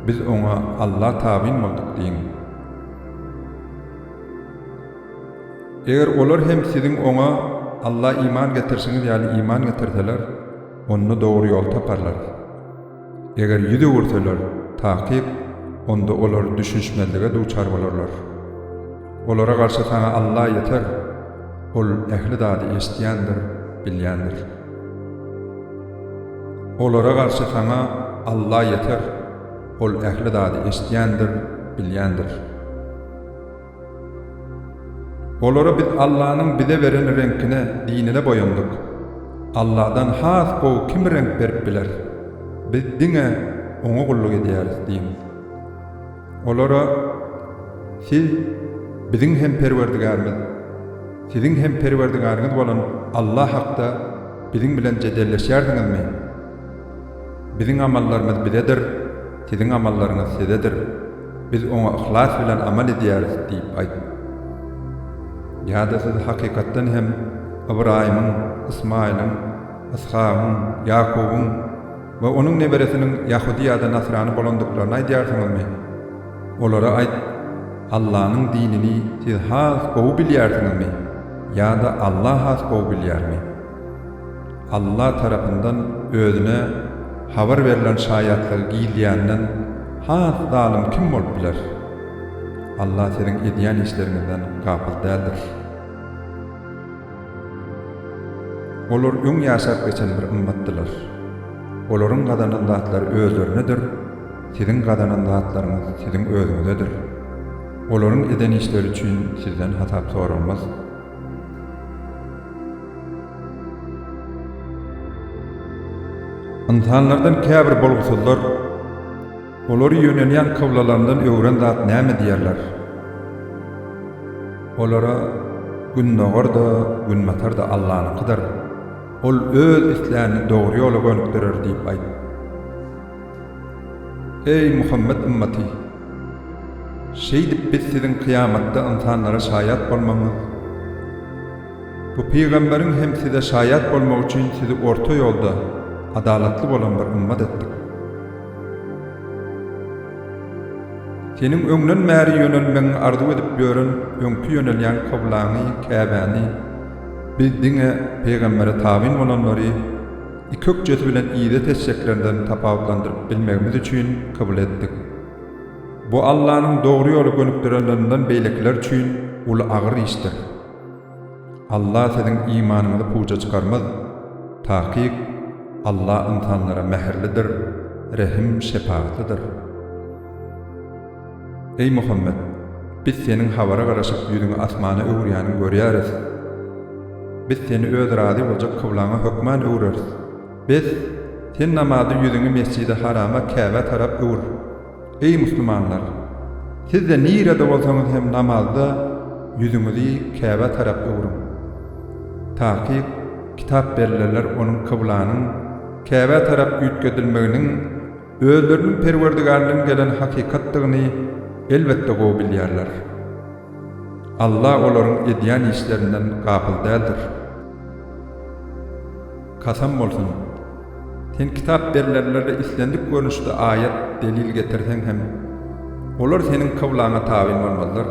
Biz ona Allah tabin olduk deyin. Eğer olar hem sizin ona Allah iman getirsiniz yani iman getirseler, onu doğru yol taparlar. Eğer yüzü vursalar, takip, onda olar düşüşmeliğe duçar bolurlar. Olara karşı sana Allah yeter, ol ehli dadı eşdiyandır, bilyandır. Olara karşı sana Allah yeter, ol ehli dadı eşdiyandır, bilyandır. Olara biz Allah'ın bize veren renkine, dinine boyunduk. Allah'dan has qow kim renk berip biler? Biz dine ona kulluk ederiz deyin. Olara siz bizim hem perverdigarımız, sizin hem perverdigarınız bolan Allah hakda bizim bilen cedelleşerdiniz mi? Bizim amallarımız bizedir, sizin amallarınız sizedir. Biz ona ihlas bilen amal ederiz deyip ayt. Ya da siz hakikatten hem İbrahim'in, İsmail'in, İshak'ın, Yakub'un ve onun neberesinin Yahudi ya da Nasrani bolandıklarını aydiyarsınız mı? Olara ayt, Allah'ın dinini siz has qow bilyarsınız mı? Ya da Allah has qow bilyar mı? Allah tarafından özüne haber verilen şayatlığı giyiliyenden has zalim kim bolup biler? Allah senin ediyen işlerinizden gafil değildir. Olar öň ýaşap geçen bir ümmetdiler. Olaryň gadanandatları özlerinedir, sizin gadanandatlaryňyz sizin özüňizdedir. Olaryň eden işleri üçin sizden hatap sorulmaz. İnsanlardan käbir bolgusyzlar, olary ýönelýän kyblalaryndan öwren zat näme diýerler? Olara gün nogor da, gün matar da Allah'nynkydyr. Ol öz isläni dogry ýola gönükdirer diýip aýt. Ey Muhammed ümmeti! Şeýdip biz sizin kıyamatda insanlara şayat bolmaňyz. Bu peýgamberiň hem size şayat bolmak üçin sizi orta ýolda adalatly bolan bir ümmet etdik. Senin öňden märi ýönelmeňi arzu edip ýören öňkü ýönelýän kyblaňy, Käbäni biz diňe peýgambere tabin bolanlary iki ökjesi bilen ýygy teşekkürlerden tapawutlandyryp bilmegimiz üçin kabul etdik. Bu Allah'ın dogry ýoly gönükdirenlerinden beýlekler üçin uly agyr işdir. Allah senin imanыңyzy puja çykarmaz. Taqiq Allah insanlara mähirlidir, rehim şepaatlidir. Ey Muhammed! Biz senin havara garaşyp ýüzüňi asmana öwürýäni görýäris. Biz seni öz razy boljak kıblana hökman öwüreriz. Biz sen namazda ýüzüňi Mescid-i Harama Käbe tarap öwür. Ey musulmanlar! Siz de nirede bolsaňyz hem namazda ýüzüňizi Käbe tarap öwürün. Taqiq kitap berilenler onun kıblanyň Käbe tarap ýütgedilmeginiň özleriniň perwerdigarlygynyň gelen hakykatdygyny elbette gowy bilýärler. Allah olaryň edýän işlerinden gafil däldir. Kasam bolsun, sen kitap berilenlere islendik görnüşde ayet delil getirsen hem olar senin kıblana tabin bolmazlar.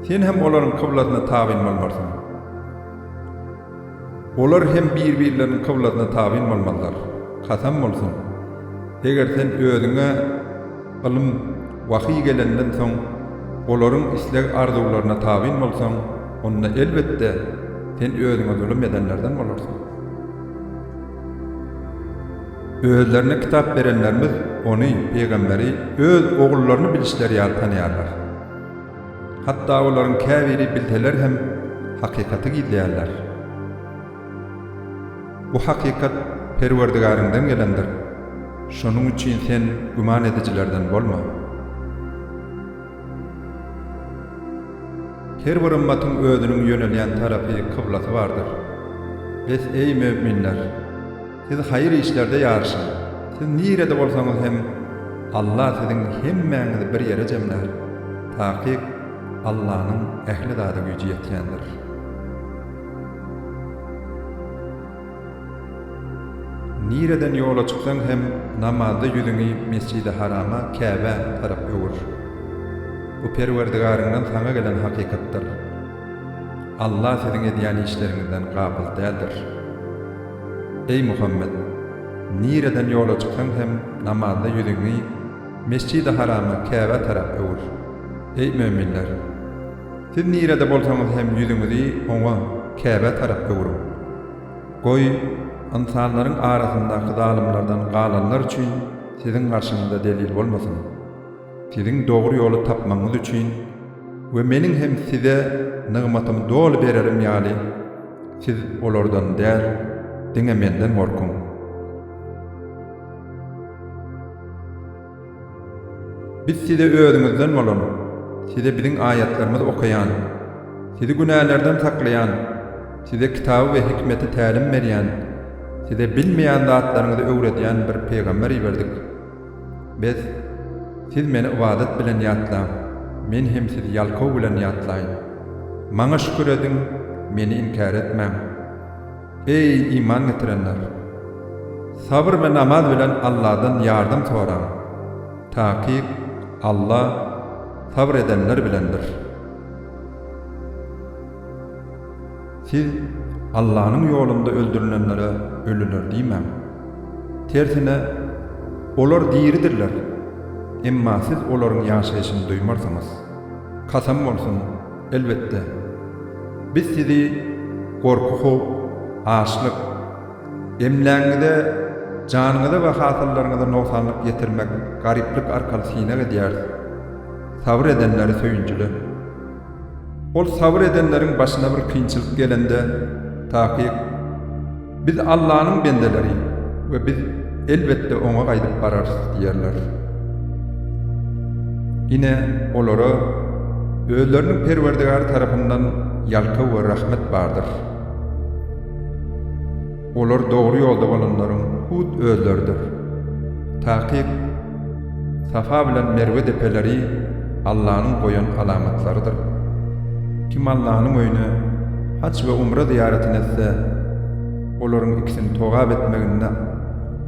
Sen hem olaryň kıblatyna tabin bolmarsyň. Olar hem bir-birleriniň kıblatyna tabin bolmazlar. Kasam bolsun, eger sen özüňe ilm wahy gelenden soň olaryň isleg arzuwlaryna tabin bolsaň, onda elbette sen özüňe zulüm edenlerden bolarsyň. Özlerine kitap berenlerimiz onu, peygamberi, öz oğullarını bilişleri tanıyarlar. Hatta olaryň käbiri bilseler hem hakikaty gizleýärler. Bu hakikat perwerdigaryňdan gelendir. Şonuň üçin sen güman edijilerden bolma. her bir ümmetin özünün yönelýän tarapy kıblaty bardyr. Biz ey müminler, siz hayır işlerde ýarşyň. Siz nirede bolsaňyz hem Allah siziň hemmäňizi bir ýere jemler. Taky Allah'ın ehli zada gücü ýetýändir. Nireden yola çıksan hem namazda yüzüňi Mescid-i Harama, Käbe tarap öwür. Bu Perwerdigaryňdan saňa gelen hakykatdyr. Allah siziň edýän işleriňizden gabyl däldir. Ey Muhammed, nireden yola çıksan hem namazda yüzüňi Mescid-i Harama, Käbe tarap öwür. Ey müminler, siz nirede bolsaňyz hem yüzüňizi oňa Käbe tarap öwürün. Goý insanlaryň arasyndaky zalymlardan galanlar üçin siziň garşyňyzda delil bolmasyn. Siziň dogry ýoly tapmaňyz üçin we meniň hem size nygmatymy dol bererim ýaly siz olardan däl, diňe menden gorkun. Biz size özüňizden bolan, size biziň ayatlarymyzy okaýan, sizi günälerden saklayan, size kitaby we hikmeti tälim berýän, size bilmeýän zatlaryňyzy öwredýän bir peýgamberi berdik. Biz siz meni ibadet bilen ýatlaň, men hem sizi ýalkaw bilen ýatlaýyn. Maňa şükür ediň, meni inkar etmäň. Ey iman getirenler! Sabr we namaz bilen Allah'dan ýardym soraň. Taky Allah sabr edenler bilendir. Siz Allah'ın yolunda öldürülenlere ölüler diýmän. Tersine olar diridirler. Emma siz olaryň ýaşaýyşyny duýmarsyňyz. Kasam bolsun, elbetde. Biz sizi gorku, açlyk, emläňizde janyňyza we hasyllaryňyza noksanlyk getirmek, gariplik arkaly sine edýär. Sabr edenleri söýünjüle. Ol sabr edenleriň başyna bir kynçylyk gelende taky biz Allah'ın bendeleri ve biz elbette oňa gaýdyp bararys diýerler. Ine olara özleriniň Perwerdigary tarapyndan ýalkaw we rahmet bardyr. Olar dogry ýolda bolanlaryň hud özleridir. Taky Safa bilen Merwe depeleri Allah'ın goýan alamatlarydyr. Kim Allah'ın öýüne haç we umra ziyaretine etse, olaryň ikisini togap etmeginde,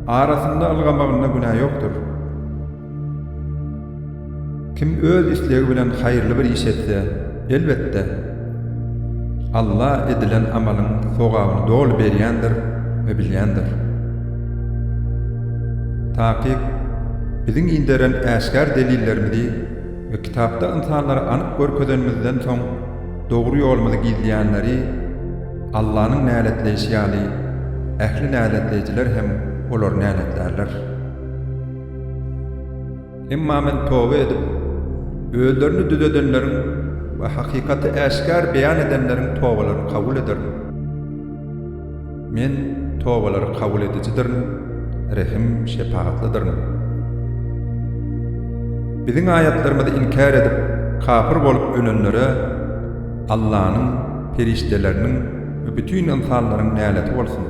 arasynda algamagynda günah ýokdur. Kim öz islegi bilen haýyrly bir iş etse, elbetde Allah edilen amalyň sogabyny dol berýändir we bilýändir. Taky biziň inderen äşkar delillerimizi ve kitapda insanlara anyk görkezenimizden soň dogry ýolumyzy gizleýänleri Allah'ın näletleýişi ýaly ähli näletlejler hem olar näletlerler. Emma men toba edip özlerini düzedenleriň we hakykaty äşkar beýan edenleriň tobalaryny kabul ederim. Men tobalary kabul edicidirim, rehim şepaatlydyrim. Biziň ayatlarymyzy inkar edip kafir bolup ölenlere Allah'ın periştelerinin ve bütün insanların näleti bolsun.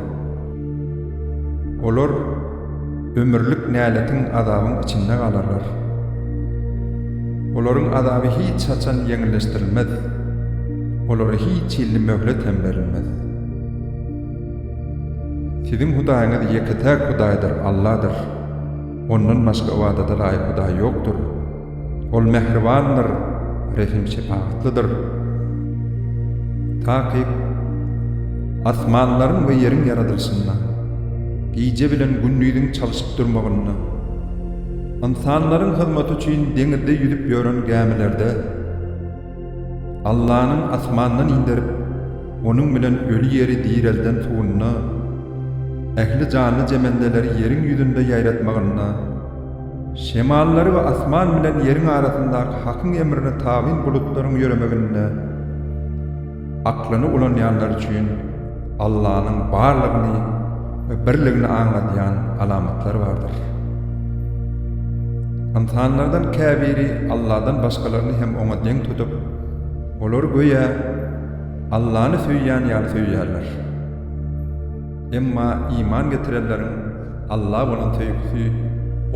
Olar ömürlük näletin azabyň içinde galarlar. Olaryň azaby hiç çaçan ýeňilleşdirilmez. Olara hiç ýylly möhlet hem berilmez. Siziň Hudaýyňyz ýekdetek Hudaýdyr, Allah'dır. Ondan başga ibadete laýyk Hudaý ýokdur. Ol mehribandyr, rehim şepaatlydyr. Taky asmanlaryň we ýeriň yaradylşyna, gije bilen gündüzüň çalyşyp durmagyna, insanlaryň hyzmaty üçin deňizde ýüzüp ýören gemilerde Allah'ın asmandan indirip onuň bilen ölü ýeri direlden suwuny, ähli canly jemendeleri ýeriň ýüzünde ýaýratmagyna, şemallary we asman bilen ýeriň arasyndaky hakyň emrine tabyn bulutlaryň ýöremegine, aklını ulanyanlar üçün Allah'ın barlygyny ve birligini anlatýan alamatlar vardır. İnsanlardan käbiri Allah'dan başkalarını hem oňa deň tutup, Olar göýe Allah'ını söýýän ýaly söýýärler. Emma iman getirenleriň Allah bolan söýgüsi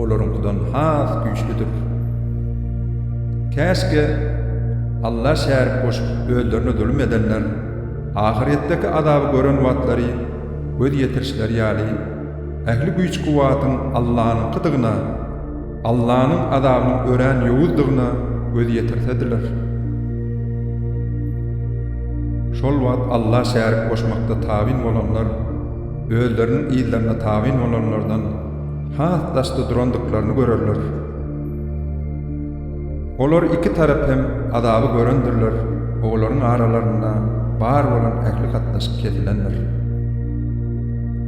olarynkydan has güýçlidir. Käşke Allah şärik goşup öldürni zulüm edenler ahiretdeki adaby gören watlary göz ýetirişleri ýaly ähli güýç kuwatyň Allah'nyň kydygyna, Allah'nyň adabyny ören ýowuzdygyna göz ýetirsedirler. Şol wagt Allah şärik goşmakda tabin bolanlar öldürniň ýyllarına tabin bolanlardan has daşdy durandyklaryny görerler. Olar iki tarap hem adaby görendirler. Olaryň aralarynda bar bolan ähli gatnaşyp ketilenler.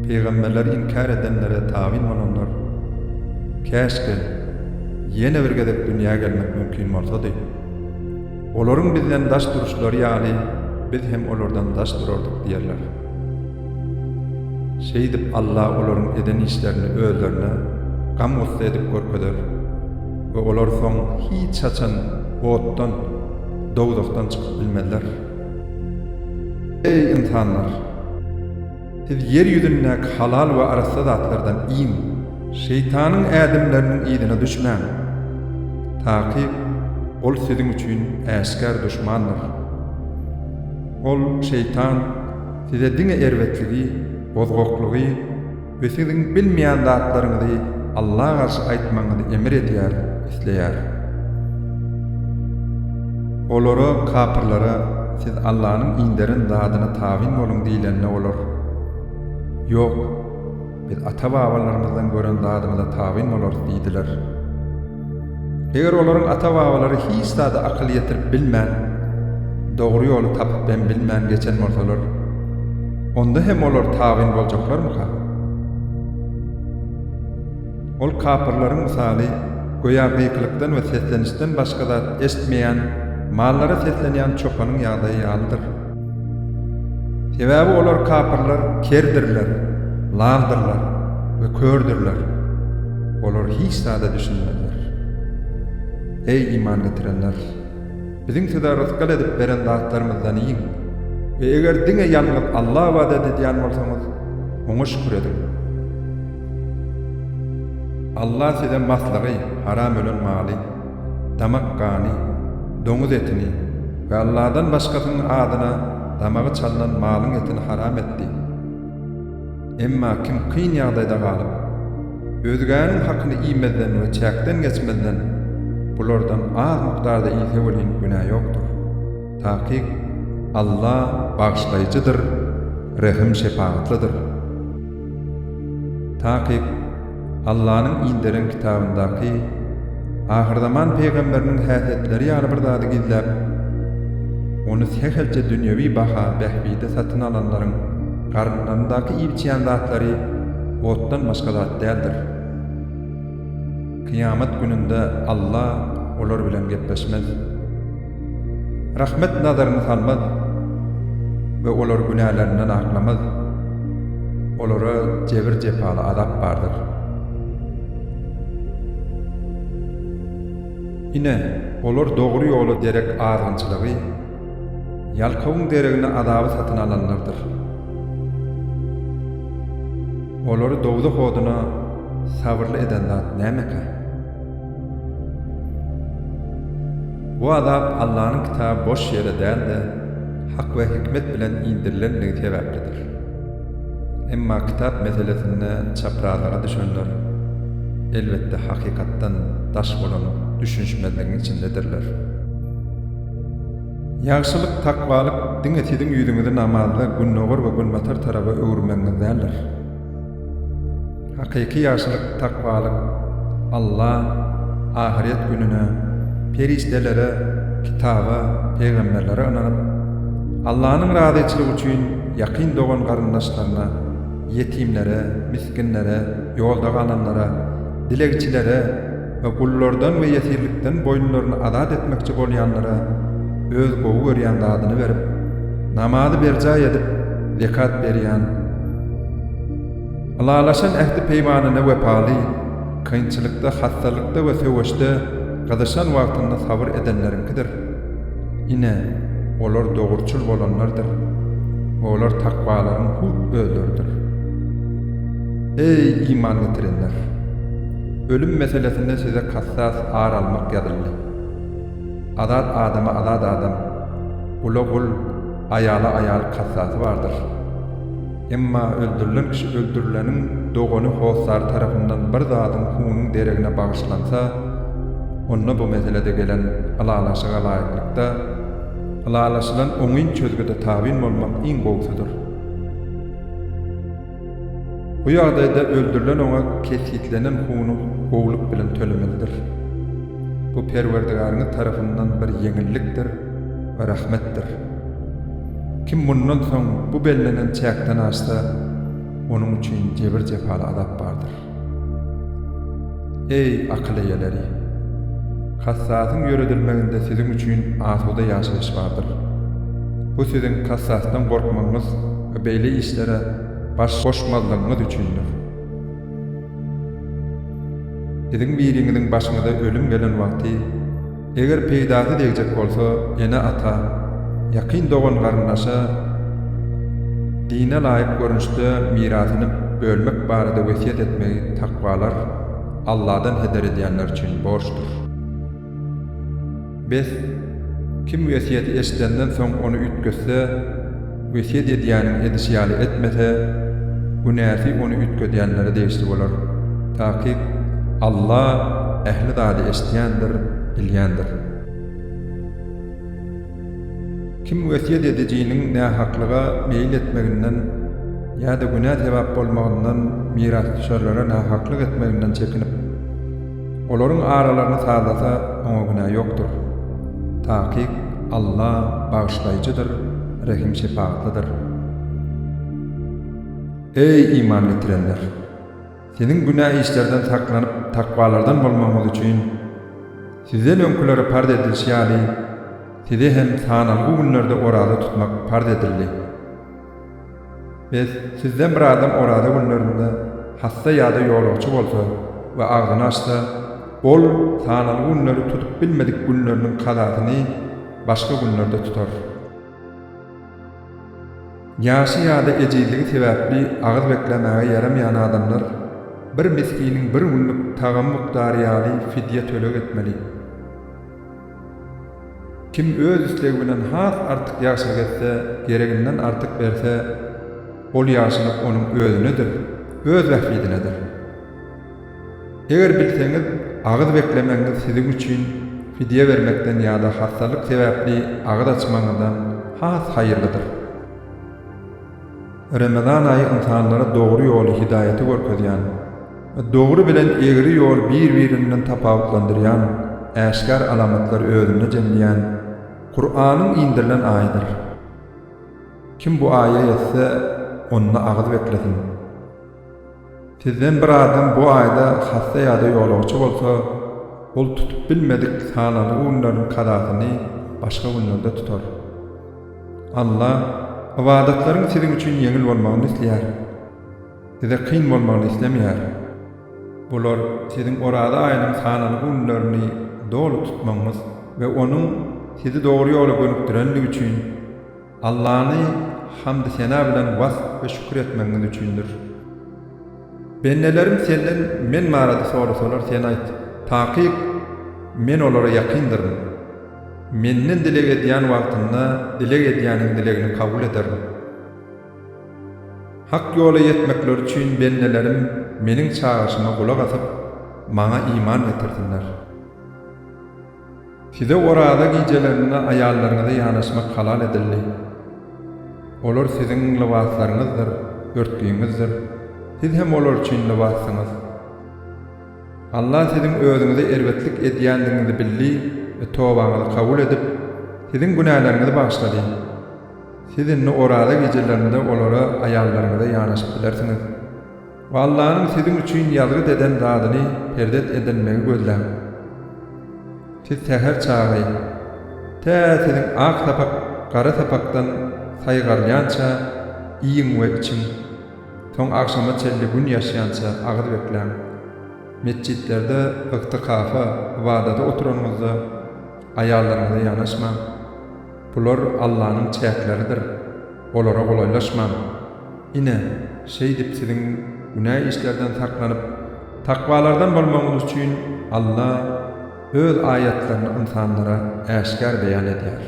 Peýgamberler inkar edenlere tabin bolanlar käşke ýene bir gezek dünýä gelmek mümkin bolsady. Olaryň bizden daş duruşlary ýaly biz hem olardan daş durardyk diýerler. Şeýdip Allah olaryň eden işlerini özlerine gam gussa edip görkezler we olar soň hiç çaçan otdan, dowdakdan çykyp bilmezler. Ey insanlar! Siz yer ýüzündäki halal we arasy zatlardan iň, şeytanyň ädimleriniň ýygyna düşmän. Taky ol siziň üçin äşkär düşmandyr. Ol şeytan size diňe erwetligi, bozgoklugy we siziň bilmeýän zatlaryňyzy Allah'a garşy aýtmaňyzy emir edýär, isleýär. Olara kapyrlara siz Allah'nyň ýynderin zadyna tabin bolun diýilende olar. Ýok, biz ata-babalarymyzdan gören zadymyza tabin bolar diýdiler. Eger olaryň ata-babalary hiç zady akyl ýetirip bilmän, dogry ýoly tapyp ben bilmän geçen bolsalar, onda hem olar tabin boljaklarmy? Ol kapyrlaryň misaly goýa beýiklikden we seslenişden başga zat esmeýän, mallara seslenýän çopanyň ýagdaýy ýalydyr. Sebäbi olar kapyrlar kerdirler, landyrlar we kördürler. Olar hiç zada düşünmezler. Ey iman getirenler! Biziň size rızkyl edip beren zatlarymyzdan iň we eger diňe ýalňyp Allah wada edýän bolsaňyz, oňa şükür edin. Allah size maslagy, haram ölen maly, damak gany, doňuz etini we Allah'dan başgasynyň adyna damagy çalynan malyň etini haram etdi. Emma kim kyn ýagdaýda galyp, özgäniň hakyny iýmezden we çäkden geçmezden bulardan az mukdarda ýyse bolan günah ýokdur. Taky Allah bağışlayıcıdır, rehim şefaatlidir. Taky Allah'nyň ýynderin kitabyndaky ahir zaman peýgamberiniň häsiýetleri ýaly bir zady gizläp, onu sehelçe dünýewi baha behbide satyn alanlaryň garynlaryndaky ýypçyan zatlary otdan başga zat däldir. Kıyamet gününde Allah olar bilen gepleşmez. Rahmet nazaryny salmaz ve olar günahlaryndan aklamaz. Olara jebir jepaly azap bardyr. Ine olar dogry ýoly derek argynçylygy, ýalkawyň deregine adaby satyn alanlardyr. Olary dowda hodyna sabırlı eden zat nämeka? Bu azap Allah'ın kitabı boş yere däldi, hak ve hikmet bilen indirilenligi sebeplidir. Emma kitap meselesinde çaprazlyga düşenler elbette hakikatdan daş bolan düşünşmezligiň içindedirler. Ýagşylyk, takwalyk diňe siziň ýüzüňizi namazda günnogor we günmatar taraba öwürmeňiz däldir. Hakyky ýagşylyk, takwalyk Allah ahiret gününe, perişdelere, kitaba, peýgamberlere inanyp Allah'nyň razyçylygy üçin ýakyn dogan garyndaşlaryna, yetimlere, miskinlere, ýolda galanlara, dilegçilere ve gullardan ve yesirlikden boyunlaryny azat etmekçi bolýanlara öz gowy görýän zadyny berip, namazy berjay edip, zekat berýän, Allah'laşan ähdi peýmanyna wepaly, kynçylykda, hastalykda we söwüşde gazaşan wagtynda sabır edenlerinkidir. Ine olar dogurçul bolanlardır. Olar takwaların hut özleridir. Ey iman getirenler! Ölüm meselesinde size kassas ağır almak yazıldı. Adat adama adat adam, kula kul, ayala ayal kassası vardır. Emma öldürülen kişi öldürülenin doğunu hossar tarafından bir zatın hunun deregine bağışlansa, onna bu meselede gelen alalaşıga layıklıkta, alalaşılan oňyn çözgüde tabin bolmak iň gowsudur. Bu ýagdaýda öldürülen oňa kesgitlenen hunu gowluk bilen tölemelidir. Bu Perwerdigaryň tarapyndan bir ýeňillikdir we rahmetdir. Kim bundan soň bu bellenen çäkden aşsa, onuň üçin jebir jepaly azap bardyr. Ey akyl eýeleri! Kassasyň ýöredilmeginde siziň üçin asuda ýaşaýyş bardyr. Bu siziň kassasdan gorkmagyňyz we beýle işlere baş goşmazlygyňyz üçindir. Siziň biriňiziň başyňyza ölüm gelen wagty, eger peýdasy degijek bolsa, ene ata, ýakyn dogan garyndaşa, dine laýyk görünüşde mirasyny bölmek barada wesiýet etmegi takwalar Allah'dan heder edýänler üçin borçdur. Biz kim wesiýeti eşitenden soň onu ütgese, wesiýet edýäniň edişýaly etmese, günäsi onu ütgedýänlere degişli bolar. Taky Allah ähli zady eşitýändir, bilýändir. Kim wesiýet edijiniň nähaklyga meýil etmeginden ýa-da günä sebäp bolmagyndan miras düşerlere nähaklyk etmeginden çekinip, olaryň aralaryny sağlasa oňa günä ýokdur. Taky Allah bağışlaýjydyr, rahim şefaatlydyr. Ey iman getirenler! Seniň günah işlerden saklanyp takwalardan bolmagyň üçin sizden öňkülere parda edilýäli, sizi hem sanaly günlerde orada tutmak parda edildi. Biz sizden bir adam orada günlerinde hasta ýa-da ýolagçy bolsa we agzyny açsa, ol sanaly günleri tutup bilmedik günleriniň kadatyny başga günlerde tutar. Ýaşy ýa-da ejizligi sebäpli agyz beklemäge ýaramaýan adamlar bir miskiniň bir günlük tagam mukdary ýaly fidye tölek etmeli. Kim öz üslegi bilen has artyk ýaşaýyp getse, gereginden artyk berse, ol ýaşalyk onuň özünedir, öz wähbidinedir. Eger bilseňiz, agyz beklemäňiz siziň üçin fidye bermekden ýa-da hastalyk sebäpli agyz açmaňyzdan has haýyrlydyr. Ramazan aýy insanlara dogry ýoly hidaýaty görkezýän, dogry bilen egri ýol bir-birinden tapawutlandyrýan, äşkar alamatlar özüne jemleýän Kur'anyň indirilen aýydyr. Kim bu aýa etse, onna agyz beklesin. Sizden bir adam bu aýda hasta ýa-da ýolagçy bolsa, ol tutup bilmedik sanaly günleriň kadatyny başga günlerde tutar. Allah ibadatlaryň siziň üçin ýeňil bolmagyny isleýär. Size kyn bolmagyny islemýär. Bular siziň orada aýynyň sanaly günlerini dolu tutmaňyz we onuň sizi dogry ýola gönükdirenligi üçin Allahny hamd sena bilen wasf we şükür etmeňiz üçindir. Bennelerim senden men marady sorasalar sen aýt. Taky men olara ýakyndyryň. Menden dileg edýän wagtynda dileg edýäniň dilegini kabul ederim. Hak ýola ýetmekler üçin bennelerim meniň çağrışyma gulak asyp, maňa iman getirdiler. Size orada gijelerini aýallaryňyza ýanaşmak halal edildi. Olar siziň libaslaryňyzdyr, örtüýiňizdir. Siz hem olar üçin libasyňyz. Allah siziň özüňize erwetlik edýändiňizi bildi we tobaňyzy kabul edip, siziň günahlarynızy bağışlady. Siz indi orada gijelerinde olara aýallaryňyza ýanaşyp bilersiňiz. Ve Allah'ın siziň üçin ýalgyt eden zadyny perdet edilmegi gözläň. Siz täher çagy, siziň ak sapak, gara sapakdan saýgarlança iýiň we içiň, soň akşama çelli gün ýaşaýança agyr bekläň. Mescitlerde ıktikafa, ibadata oturanyňyzda aýallaryňyza ýanaşmaň. Bular Allah'ın çäkleridir. Olara golaylaşman. Ine şey dip sizin günah işlerden saklanyp takwalardan bolmagyňyz üçin Allah öz ayetlerini insanlara äşkar beýan edýär.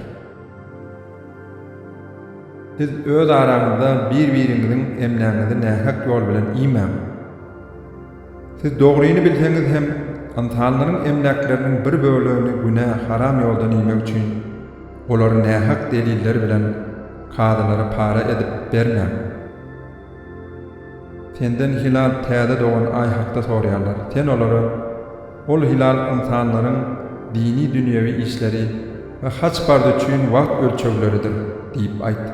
Siz öz araňyzda bir-biriňiziň emläňizi nähak ýol bilen iýmän. Siz dogryny bilseňiz hem insanlaryň emläkleriniň bir bölegini günah, haram ýoldan iýmek üçin olary nähak deliller bilen kadylara para edip bermän. Senden hilal täze doğan ay hakda sorýarlar. Sen olara ol hilal insanlaryň dini dünýäwi işleri we haç bardy üçin wagt ölçekleridir diýip aýt.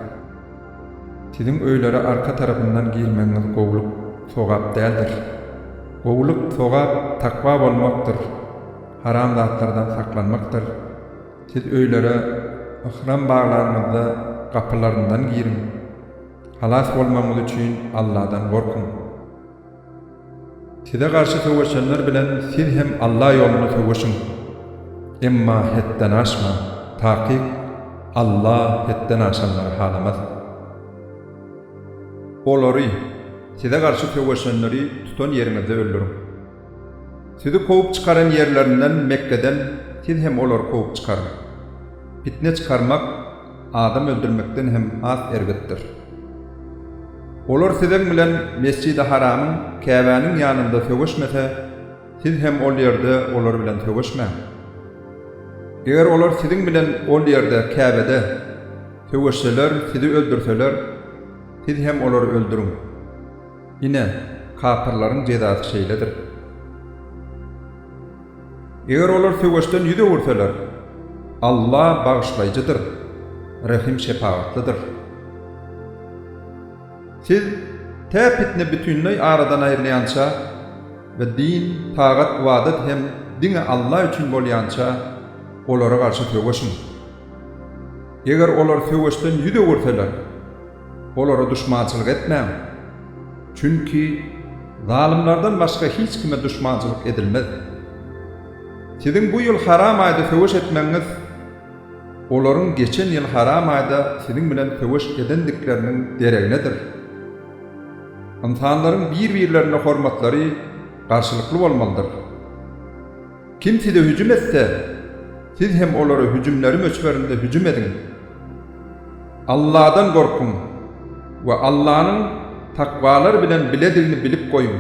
Sizin öýlere arka tarapyndan girmeňiz gowluk sogap däldir. Gowluk sogap takwa bolmakdyr. Haram zatlardan saklanmakdyr. Siz öýlere ihram baglaryňyzda kapylaryndan girin. Halas bolmaňyz üçin Allah'dan gorkun. Size karşı söwüşenler bilen siz hem Allah ýoluna söwüşin. Emma hetden aşma. Taqiq Allah hetden aşanlary halamaz. Olary size karşı söwüşenleri tutan ýeriňizde öldürün. Sizi kovup çıkaran yerlerinden Mekke'den siz hem olary kovup çıkarın. Fitne çıkarmak adam öldürmekden hem az ergetdir. Olar sizin bilen Mescid-i Haramyň, Käbäniň ýanynda söwüşmese, siz hem ol ýerde olar bilen söwüşmäň. Eger olar sizin bilen ol ýerde Käbede söwüşseler, sizi öldürseler, siz hem olary öldürün. Ine kafirlaryň jezasy şeýledir. Eger olar söwüşden ýüze gursalar, Allah bagyşlaýjydyr, rahim şepaatlydyr. Siz täpitne bütünlüğü aradan aýrylýança we din, tagat, wadat hem diňe Allah üçin bolýança olara garşy söwüşin. Eger olar söwüşden ýüze gursalar, olara düşmançylyk etmäň. Çünki zalimlardan başga hiç kime düşmançylyk edilmez. Sizin bu ýyl haram aýda söwüş etmeňiz, olaryň geçen ýyl haram aýda sizin bilen söwüş edendikleriniň dereginedir. İnsanlaryň bir-birlerine hormatlary garşylykly bolmalydyr. Kim size hüjüm etse, siz hem olara hüjümleri möçberinde hüjüm edin. Allah'dan gorkun we Allah'nyň takwalar bilen biledigini bilip goýun.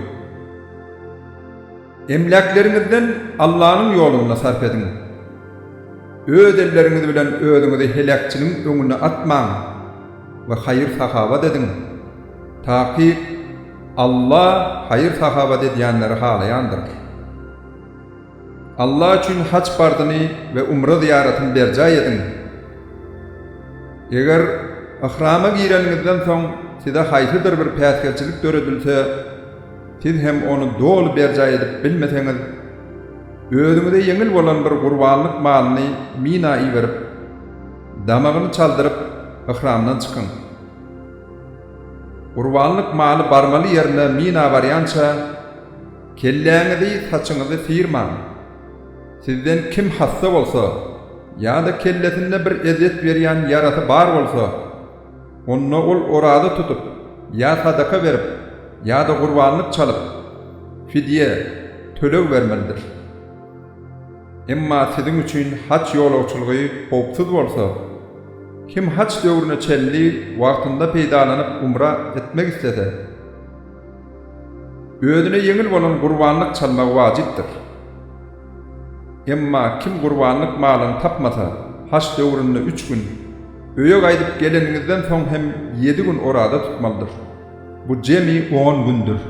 Emläkleriňizden Allah'nyň ýoluna sarf edin. Öz elleriňiz bilen özüňizi helakçylyň öňüne atmaň we haýyr sahabat edin. Taqiq Allah haýyr sahabat edýänleri halaýandyr. Allah üçin haç bardyny we umra ziýaratyny berjay edin. Eger ihrama gireniňizden soň size haýsydyr bir päsgelçilik döredilse, siz hem onu dolu berjay edip bilmeseňiz, özüňize ýeňil bolan bir gurbanlyk malyny minaý berip, damagyny çaldyryp ihramdan çykyn. Gurbanlyk maly barmaly ýerine mina barýança, kelläňizi, saçyňyzy sıyırmaň. Sizden kim hassa bolsa, ýa-da kellesinde bir ezet berýän ýarasy bar bolsa, onu ol orada tutup, ýa sadaka berip, ýa-da gurbanlyk çalyp, fidye, töleg bermelidir. Emma sizin üçin haç ýolagçylygy howpsuz bolsa, kim haç döwrüne çelli wagtynda peýdalanyp umra etmek istese, özüne ýeňil bolan gurbanlyk çalmak wajypdyr. Emma kim gurbanlyk malyny tapmasa, haç döwründe 3 gün, öýe gaýdyp geleniňizden soň hem 7 gün orada tutmalydyr. Bu jemi 10 gündür.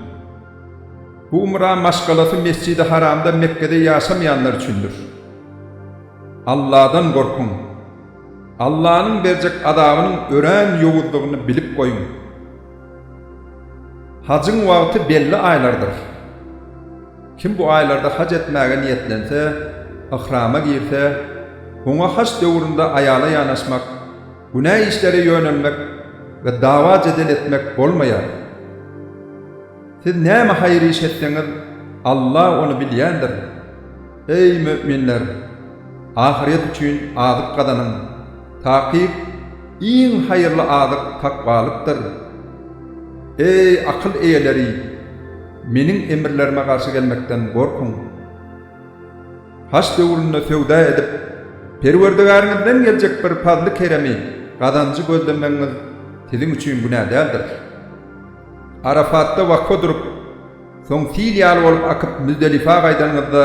Bu umra maşgalasy Mescid-i Haramda Mekke'de ýaşamaýanlar üçindir. Allah'dan gorkun. Allah'ın berjek adabynyň ören ýowuzlygyny bilip goýun. Hacyň wagty belli aýlardyr. Kim bu aýlarda hac etmäge niýetlense, ihrama girse, oňa haç döwründe aýala ýanaşmak, günah işleri ýönelmek we dawa jedel etmek bolmaýar. Siz näme haýyr iş etseňiz, Allah onu bilýändir. Ey müminler, ahiret üçin azyk gadanyň, Takip iň hayırly adyk takwalypdyr. Ey akyl eýeleri, meniň emirlerime garşy gelmekden gorkun. Haç döwründe söwda edip, Perwerdigaryňyzdan geljek bir fazly keremi gazanjy gözlemeňiz siziň üçin günah däldir. Arafatda wakfa durup, soň fil ýaly bolup akyp Müzdelifa gaýdanňyzda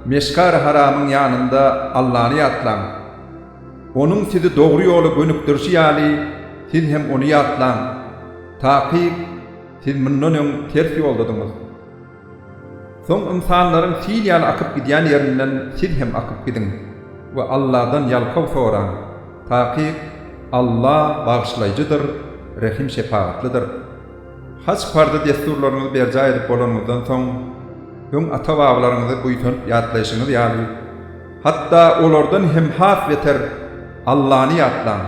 Meşkar haramyň ýanynda Allahy ýatlaň. Onuň sizi dogry ýola gönükdirşi ýaly siz hem onu ýatlaň. Takip siz mundan öň ters ýoldadyňyz. Soň insanlaryň fil ýaly akyp gidýän ýerinden siz hem akyp gidiň we Allahdan ýalkaw soraň. Takip Allah bagyşlaýjydyr, rahim şefaatlidir. Haç farda desturlaryňyzy berja edip bolanmazdan soň öň ata-babalaryňyzy buýtup ýatlaýşyňyz ýaly hatda olardan hem has beter Allahy ýatlaň.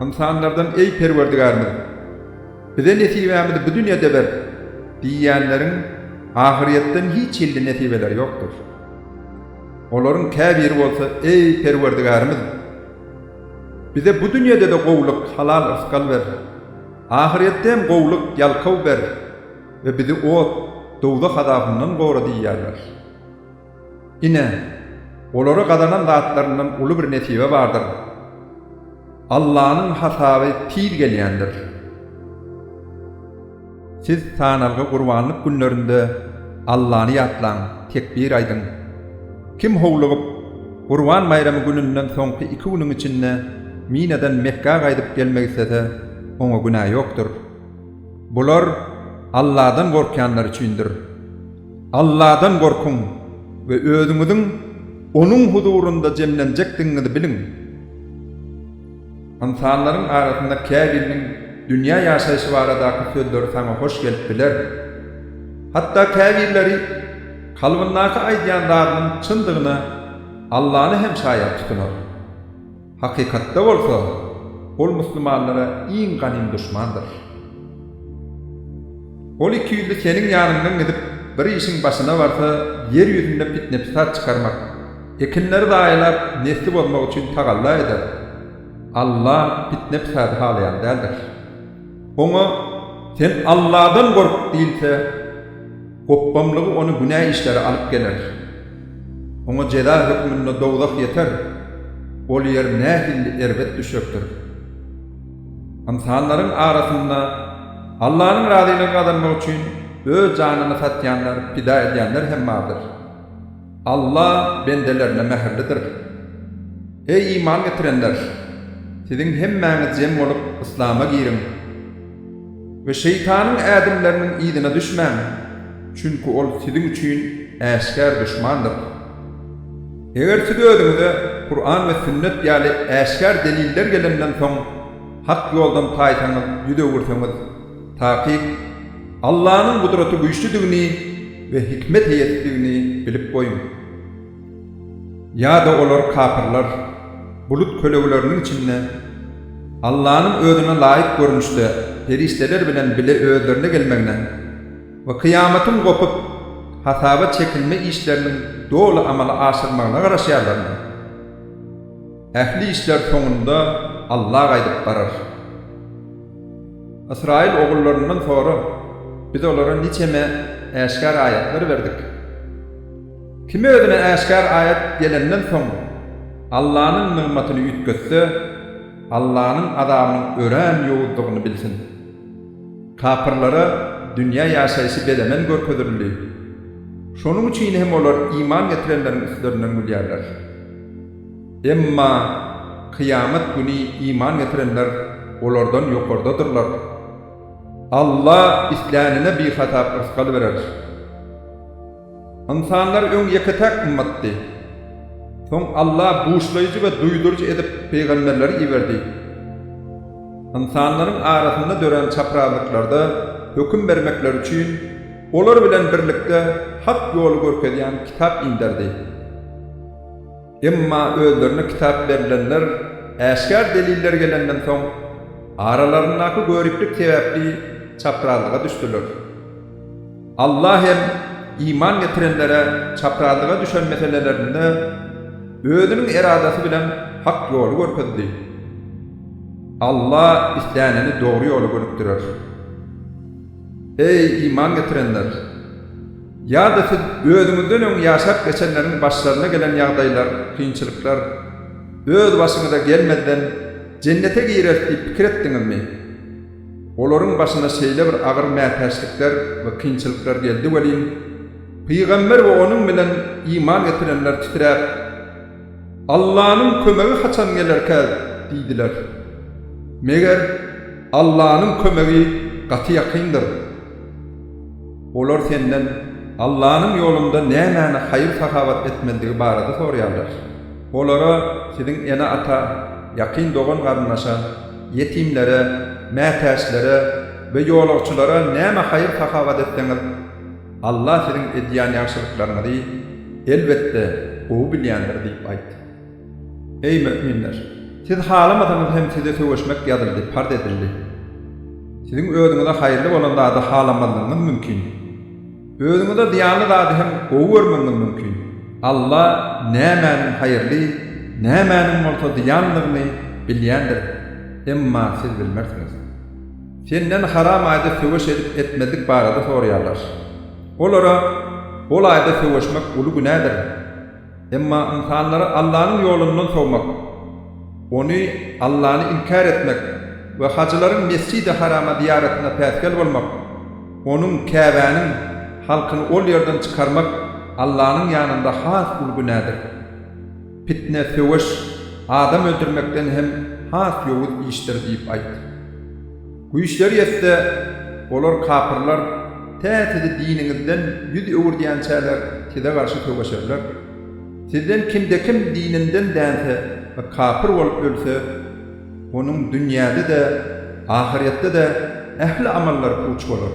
İnsanlardan ey Perwerdigarymyz, bize nesibämizi bu dünýede ber diýýänleriň ahiretden hiç illi nesibeleri ýokdur. Olaryň käbiri bolsa ey Perwerdigarymyz, bize bu dünýede de gowluk halal rızkal ber. Ahiretden gowluk ýalkaw ber we bizi o dowda hadafyndan gowra diýýärler. Ine olara gadanan zatlaryndan uly bir nesibe bardyr. Allahyň hasaby tir gelýändir. Siz sanalgy gurbanlyk günlerinde Allahy ýatlaň, tekbir aýdyň. Kim howlugyp Gurban bayramy gününden soňky 2 güniň içinde Minadan Mekka gaýdyp gelmek istese, oňa günah ýokdur. Bular Allahdan gorkanlar üçindir. Allahdan gorkun we özüňiziň onuň huzurunda jemlenjekdiňizi biliň. İnsanlaryň arasynda käbirniň dünýä ýaşaýşy baradaky sözleri saňa hoş gelip biler. Hatda käbirleri kalbyndaky aýdýanlarynyň çyndygyna Allahy hem şaýat tutunar. Hakykatda bolsa, ol muslimanlara iň ganym düşmandyr. Ol iki ýylda seniň ýanyndan gidip bir işiň başyna barsa, yer ýüzünde fitne fesat çykarmak, ekinleri daýalap nesli bolmak üçin tagalla eder. Allah fitne fesat halayan däldir. Oňa sen Allahdan gork diýilse, goppamlygy onu günah işleri alyp geler. Oňa jeda hükmünde dowzak ýeter. Ol yer nähilli erbet düşöpdir. İnsanlaryň arasynda Allahyň razylygyny kazanmak üçin öz janyny satýanlar, pida edýänler hem bardyr. Allah bendelerine mähirlidir. Ey iman getirenler, siziň hemmäňiz jem bolup Islama girin we şeytanyň ädimleriniň ýygyna düşmäň. Çünki ol siziň üçin äşkär düşmandyr. Eger siz özüňize Kur'an we sünnet ýaly äşkär deliller gelenden soň hak ýoldan taýsaňyz, ýüze gursaňyz, takip Allahyň gudraty güýçlüdigini we hikmet ýetdigini bilip goýun. Ýa-da olar kafirler bulut kölegleriniň içinde Allahyň özüne laýyk görnüşde perişteler bilen bile özlerine gelmekle we kıyamatyn gopup hasaba çekilme işlerinin dolu amala aşyrmagyna garaşýarlar. Ähli işler soňunda Allah gaýdyp barar. İsrail oğullarından sonra biz olara niçeme äşkär ayetler verdik. Kimi özüne äşkär ayet gelenden soň Allahyň nigmatyny ütketse, Allahyň adabynyň ören ýowuzdygyny bilsin. Kafirlara dünýä ýaşaýşy bedemen görkezildi. Şonuň üçin hem olar iman getirenleriň üstlerinden bilýärler. Emma kıyamet günü iman getirenler olardan ýokardadyrlar. Allah islämine bir hatap rızkal verer. İnsanlar öň ýeketek ummatdy. Soň Allah buýşlaýjy we duýdurjy edip peýgamberleri ýiberdi. İnsanlaryň arasynda dören çaprazlyklarda höküm bermekler üçin olar bilen birlikde hak ýoly görkezýän kitap inderdi. Emma özlerine kitap berilenler äşkär deliller gelenden soň aralaryndaky görüplik sebäpli çaprazlyga düşdiler. Allah hem iman getirenlere çaprazlyga düşen meselelerinde özünün eradası bilen hak ýoly görkezdi. Allah isläänini dogry ýola görükdirer. Ey iman getirenler! Ýa-da siz özüňizden öň ýaşap geçenleriň başlaryna gelen ýagdaýlar, kynçylyklar öz başyňyza gelmeden cennete girer diýip pikir etdiňizmi? Olaryň başyna şeýle bir agyr mätäçlikler we kynçylyklar geldi welin Peygamber we onuň bilen iman getirenler titräp Allah'ın kömegi haçan gelerkä diýdiler. Meger Allah'ın kömegi gaty ýakyndyr. Olar senden Allah'ın ýolunda näme haýyr sahawat etmendigi barada sorýarlar. Olara siziň ene ata, ýakyn dogan garynlaşa, yetimlere, mätäçlere we ýolagçylara näme haýyr sahawat etdiňiz? Allah siziň edýän ýaşylyklaryňyzy elbetde o bilýändir diýip aýtdy. Ey müminler! Siz halamasaňyz hem size söwüşmek ýazyldy, pard edildi. Siziň özüňize haýyrly bolan zady halamalygyňyz mümkin. Özüňize ziýanly zady hem gowy görmeňiz mümkin. Allah nämäniň haýyrly, nämäniň bolsa ziýanlygyny bilýändir. Emma siz bilmersiňiz. Senden haram aýda söwüş edip etmedik barada sorýarlar. Olara ol aýda söwüşmek uly günädir. Emma insanlara Allah'ın ýolundan sowmak, onu Allah'ını inkar etmek ve hacıların Mescid-i Haram'a ziyaretine päsgel bolmak, onun Käbäniň halkyny ol ýerden çykarmak Allah'ın ýanynda has uly günädir. Fitne, söwüş, adam öldürmekden hem has ýowuz işdir diýip aýtdy. Bu işler ýetse olar kapyrlar täsidi diniňizden ýüz öwürdiýän çäler size garşy söwüşerler. Sizden kimde kim dininden dänse ve kafir bolup ölse, onun dünýäde de, ahirette de ähli amallar puç bolar.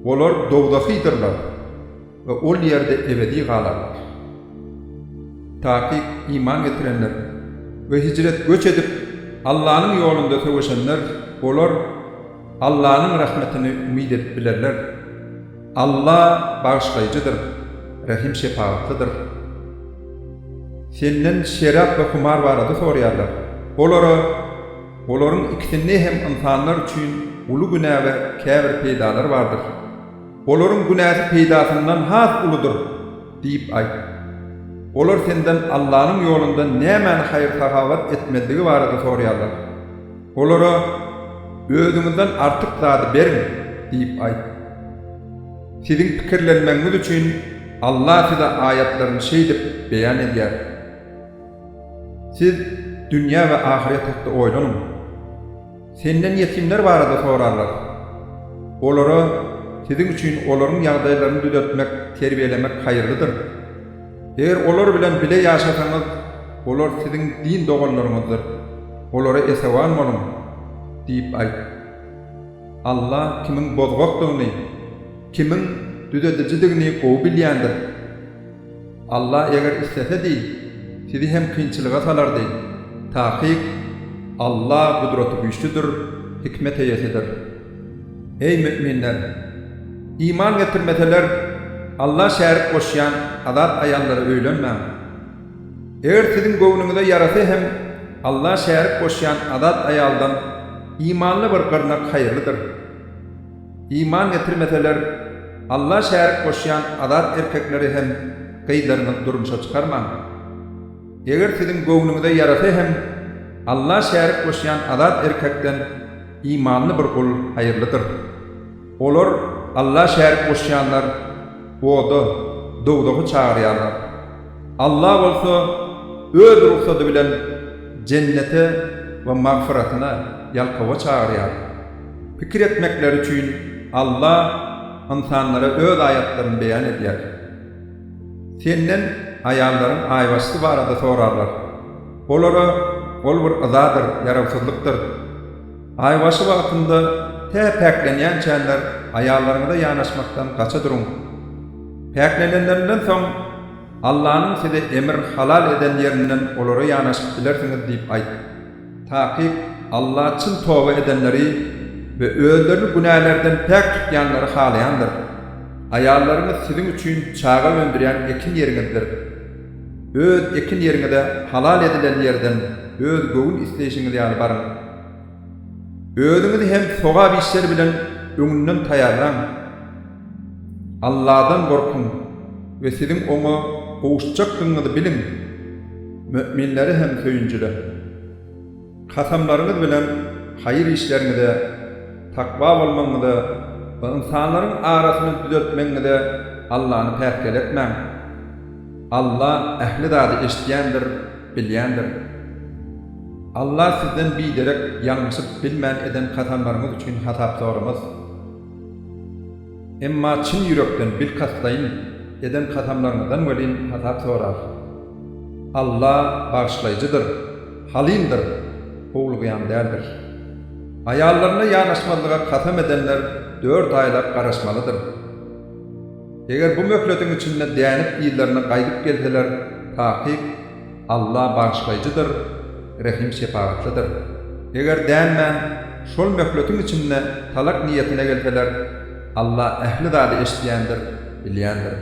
Olar dogdahydylar ve ol ýerde ebedi galarlar. Taýyk iman getirenler ve hicret göç edip Allah'ın ýolunda söwüşenler, olar Allah'ın rahmetini umid edip bilerler. Allah bağışlayıcıdır, rahim şefaatlidir. Senden şerap ve kumar barada sorýarlar. Olaryň ikisinde hem insanlar üçin uly günä we käbir peýdalar bardyr. Olaryň günäsi peýdasyndan has uludur diýip aýtdy. Olar senden Allah'ın ýolunda näme haýyr sahawat etmedigi barada sorýarlar. Olara özüňizden artyk zady berin diýip aýtdy. Siziň pikirlenmeňiz üçin Allah size ayatlaryny şeýdip beýan edýär. Siz dünya ve ahiret hakda oýlanyň. Senden yetimler barada sorarlar. Olara siziň üçin olaryň ýagdaýlaryny düzeltmek, terbiýelemek haýyrlydyr. Eger olar bilen bile ýaşasaňyz, olar siziň din doganlaryňyzdyr. Olara esewan boluň diýip aýtdy. Allah kimiň bozgakdygyny, kimiň düzeldijidigini gowy bilýändir. Allah eger istesedi, sizi hem kynçylyga salardy. Taýyk Allah gudraty güýçlüdir, hikmet eýesidir. Ey müminler! İman getirmeseler Allah şärik goşýan adat aýallary öýlenmä. Eger siziň gowunuňyzda ýarasy hem Allah şärik goşýan adat aýaldan imanly bir gyrnak haýyrlydyr. İman getirmeseler Allah şärik goşýan adat erkekleri hem gyýlaryny durmuşa çykarma. Eger siziň gowunuňyzda ýarasy hem Allah şärik goşýan adat erkekden imanly bir kul haýyrlydyr. Olar Allah şärik goşýanlar boda, dogdagy çağırýarlar. Allah bolsa öz ruhsady bilen cennete we magfiratyna ýalkawa çağırýar. Pikir etmekleri üçin Allah insanlara öz ayatlaryny beýan edýär. Senden aýallaryň aýwaşy barada sorarlar. Olara ol bir azadyr, ýarawsyzlykdyr. Aýwaşy wagtynda täpeklenýän çänler aýallaryňyza ýanaşmakdan gaça duruň. Päklenenlerinden soň Allah'ın size emir halal eden ýerinden olara ýanaşyp bilersiňiz diýip aýtdy. Taýyk Allah çyn toba edenleri ve özlerini günahlardan pek tutyanları halayandır. Ayarlarını sizin üçün çağa öndüren ekin yerinizdir. öz ekin ýeriňizde halal edilen ýerden öz göwün isleýişiňizi ýaly baryň. Özüňizi hem sogap işler bilen öňünden taýarlaň. Allah'dan korkun ve sizin onu kavuşacaktığınızı bilin. Müminleri hem söyüncüle. Kasamlarınız bilen hayır işlerinize, takva olmanızda ve insanların arasını düzeltmenizde Allah'ını perkel etmeyin. Allah ehli dadı eşityendir, bilyendir. Allah sizden bilerek yanlışıp bilmen eden kasamlarınız için hatap sorumuz. Emma çin yürekten bil kaslayın eden katamlarından velin hatap sorar. Allah bağışlayıcıdır, halimdir, oğulgayan değildir. Ayarlarına yanaşmalığa katam edenler 4 aylap karışmalıdır. Eğer bu möhletin içinde dayanıp iyillerine kaydıp gelseler, takip Allah bağışlayıcıdır, rahim şefaatlidir. Eğer dayanmayan şol möhletin içinde talak niyetine gelseler, Allah ehli dadı eşityendir, bilyendir.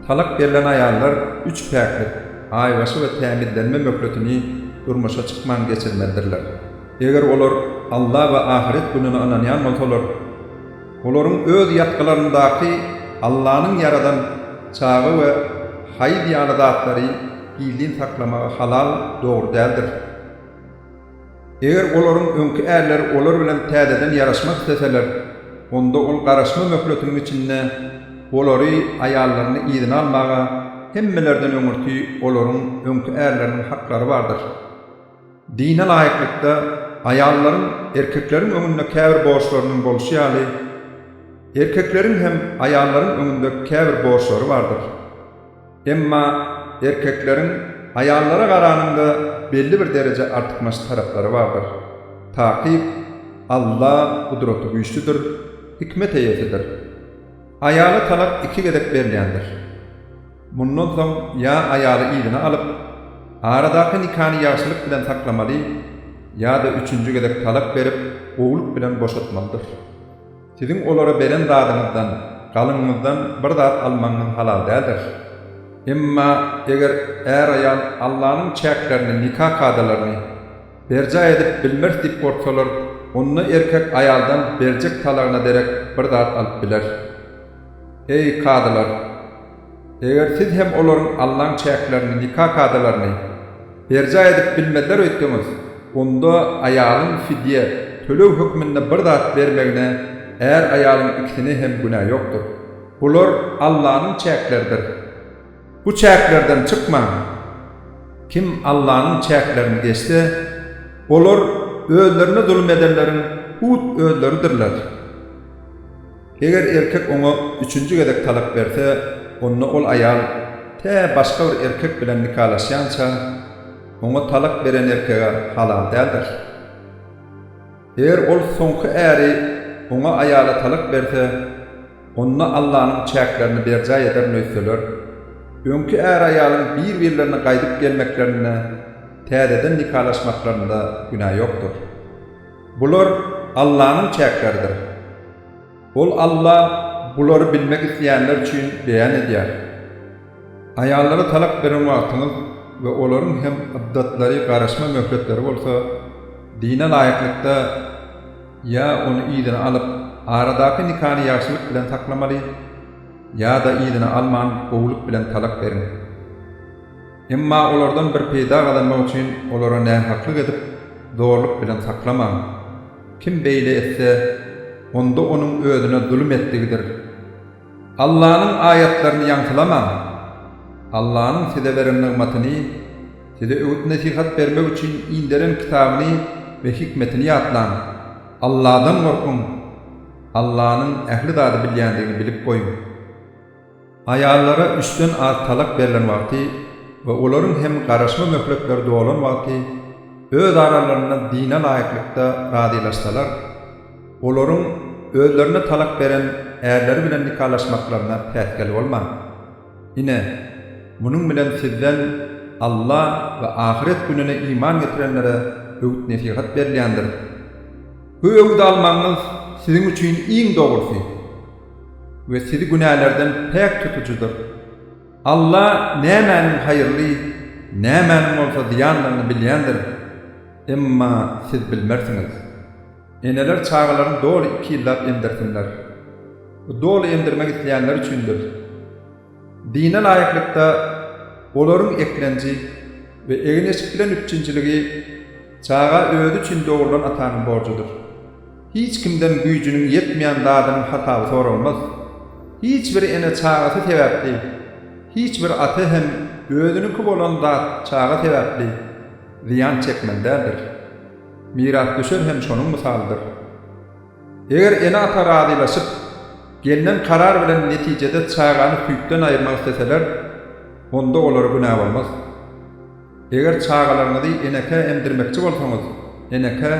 Talak verilen ayarlar 3 päklik, ayvaşı ve temizlenme möhletini durmuşa çıkman geçirmelidirler. Eğer olar Allah ve ahiret gününe inanyan bolsalar, oların öz yatkalarındaki Allah'ın yaradan çağı ve hayır ýaly zatları giyliğin saklamağı halal doğru değildir. Eğer olaryň öňkü erleri olar bilen täzeden ýaraşmak isteseler, onda ol garaşma möhletiniň içinde olary aýallaryny ýygyna almaga hemmelerden öňürki olaryň öňkü erleriniň haklary bardyr. Dine laýyklykda aýallaryň erkekleriň öňünde käbir borçlarynyň boluşy ýaly, erkekleriň hem aýallaryň öňünde käbir borçlary bardyr. Emma erkekleriň ayallara qaranında belli bir derece artykmaş tarapları vardır. Takip Allah kudreti güýçlüdür, hikmet eýesidir. Ayalı talak 2 gedek berilýändir. Mundan soň ya ayaly ýygyna alyp, aradaky nikany ýaşlyk bilen saklamaly, ya da 3-nji gedek talak berip, oğuluk bilen boşatmalydyr. Sizin olara beren dadyňyzdan, galyňyzdan bir zat almaňyz halal däldir. Emma eger er ayal Allah'ın çäklerini, nikah kadalaryny berja edip bilmez dip korksalar, onu erkek ayaldan berjek talagyna derek bir zat alyp biler. Ey kadalar! Eger siz hem olaryň Allah'ın çäklerini, nikah kadalaryny berja edip bilmezler öýtdiňiz, onda ayalyň fidye tölew hükmünde bir zat bermegine er ayalyň ikisine hem günah ýokdur. Bular Allah'ın çäkleridir. Bu çäklerden çıkma. Kim Allah'ın çäklerini geçse, olar özlerine zulüm edenlerin hut özleridirler. Eger erkek ona 3-nji gedek talak berse, onu ol ayal te başka bir erkek bilen nikahlaşýança, ona talak beren erkege halal däldir. Eger ol soňky äri ona ayala talak berse, onu Allah'ın çäklerini berja eder nöýseler, öňkü er aýalyň bir-birlerine gaýdyp gelmeklerine, täzeden nikahlaşmaklarynda günah ýokdur. Bular Allah'ın çäkleridir. Ol Allah bulary bilmek isleýänler üçin beýan edýär. Aýallara talak beren wagtyňyz we olaryň hem addatlary, garaşma möhletleri bolsa, dine laýyklykda ya onu ýygyna alyp, aradaky nikany ýaşlyk bilen saklamaly, ya da iyidini alman oğuluk bilen talak verin. Emma olardan bir peyda kazanmak için olara nähaklyk edip zorluk bilen saklaman. Kim beýle etse, onda onun özüne zulüm etdigidir. Allah'ın ayetlerini yankılaman. Allah'ın size veren nimetini, size öğüt nasihat vermek için indirilen kitabını ve hikmetini yatlan. Allah'dan korkun. Allah'ın ehli dadı bilýändigini bilip koyun. Ayallara 3'den az talak berilen vakti ve olaryň hem garaşma möhletleri dolan vakti öz aralarına dine laýyklykda radylaşsalar, olaryň özlerine talak beren erleri bilen nikahlaşmaklaryna tätkil bolman. Ine munyň bilen sizden Allah ve ahiret gününe iman getirenlere öğüt nasihat berilýändir. Bu öğüt almaňyz siziň üçin iň dogrusy. ve sizi günahlardan pek tutucudur. Allah nämenin hayırlı, nämenin bolsa ziyanlaryny bilýändir. Emma siz bilmersiniz. Eneler çağalaryny dolu 2 ýyllap emdirsinler. Dolu emdirmek isleýänler üçindir. Dine laýyklykda olaryň eklenji we egineçlik bilen üçinçiligi çağa öýdü üçin dogrulan atanyň borjudur. Hiç kimden güýjüniň yetmeýän dadynyň hataby sorulmaz. Hiç bir ene çağasy sebäpli, hiç bir ata hem öýdüniki bolan zat çağa sebäpli ziyan çekmendedir. Miras düşer hem şonuň misalydyr. Eger ene ata razylaşyp gelinen karar bilen netijede çağany süýkden aýyrmak isteseler, onda olar günah bolmaz. Eger çağalaryňyzy eneke emdirmekçi bolsaňyz, eneke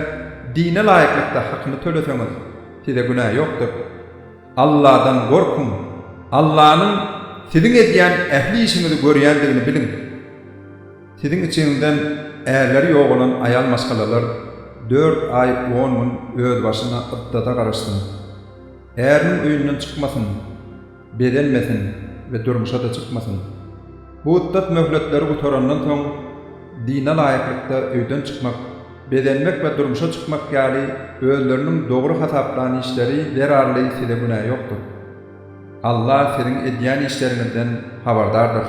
dine laýyklykda hakyny töleseňiz, size günah ýokdur. Allah'dan korkun. Allah'ın sizin edýän ähli işinizi görýändigini bilin. Sizin içinden äleri ýok olan ayal maskalalar 4 ay 10 gün öz başyna ıddada garaşsyn. Äriň öýünden çykmasyn, bedenmesin we durmuşa da çykmasyn. Bu ıddat möhletleri gutarandan soň dine laýyklykda öýden çykmak, bedenmek we durmuşa çykmak ýaly özleriniň dogry hasaplanan işleri derarly size günah ýokdur. Allah senin edýän işleriňizden habardardyr.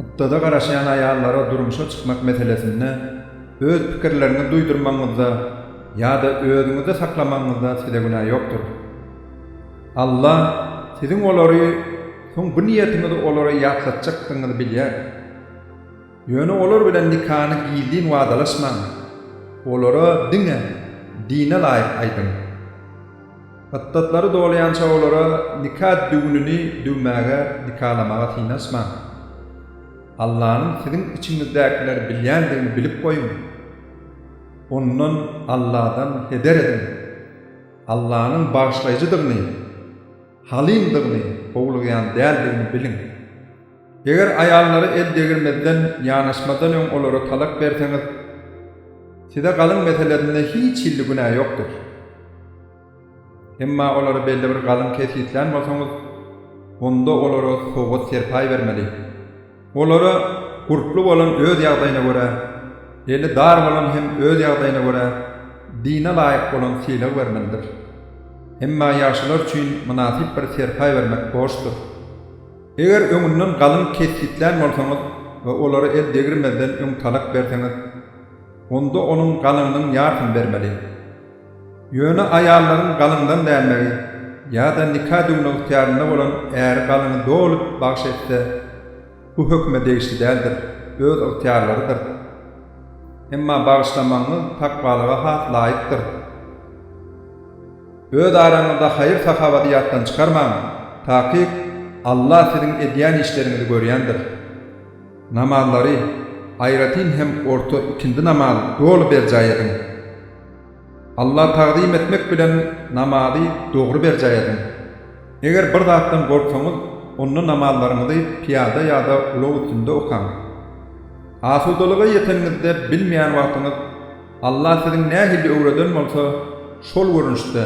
Iddada garaşýan aýallara durmuşa çykmak meselesinde öz pikirlerini duýdurmaňyzda ýa-da özüňizde saklamaňyzda size günah ýokdur. Allah sizin olary soň bu niýetiňizi olary ýaklatjakdygyňyzy bilýär. Ýöne olar bilen nikahny giydiň wadalaşmaň. Olara dine laýyk aýdyn. Hattatları dolayança olara nikah düğününü düğmäge, nikahlamaga tynasmaň. Allah'ın sizin içinizdäkiler bilýändigini bilip goýun. Ondan Allah'dan heder edin. Allah'ın bağışlayıcıdygyny, halimdygyny, howlugan däldigini bilin. Eger ayallary el degirmezden ýanaşmadan öň olara talak berseňiz, size galyň meselesinde hiç hilli günah ýokdur. Emma olara belli bir galyň kesitlen bolsaňyz, onda olara sogat serpaý bermeli. Olara gurplu bolan öz ýagdaýyna görä, eli dar bolan hem öz ýagdaýyna görä dine laýyk bolan syýlag bermelidir. Emma ýaşylar üçin münasip bir serpaý bermek borçdur. Eger öňünden galyň kesitlen bolsaňyz we olara el degirmezden öň talak berseňiz, onda onuň galynyň ýardymy bermeli. Ýöne aýallaryň galyňdan dälmegi ýa-da nikah düňüne ýarynda bolan äri galyny dolup bagş etse, bu hökme degişli däldir, öz ýarlarydyr. Emma bagşlamaňyz takwalyga has laýykdyr. Öz araňyzda haýyr sahawaty ýatdan çykarmaň, taky Allah sizin edýän işleriňizi görýändir. Namazlary aýratyn hem orta ikindi namaz dolu berjaý edin. Allah taqdim etmek bilen namazy dogry berjaý edin. Eger bir zatdan gorksaňyz, onu namazlaryňyzy piýada ýa-da ulug üstünde okaň. Asudalyga ýeteningizde bilmeýän wagtyňyz Allah sizin nähili öwreden bolsa, şol görünüşde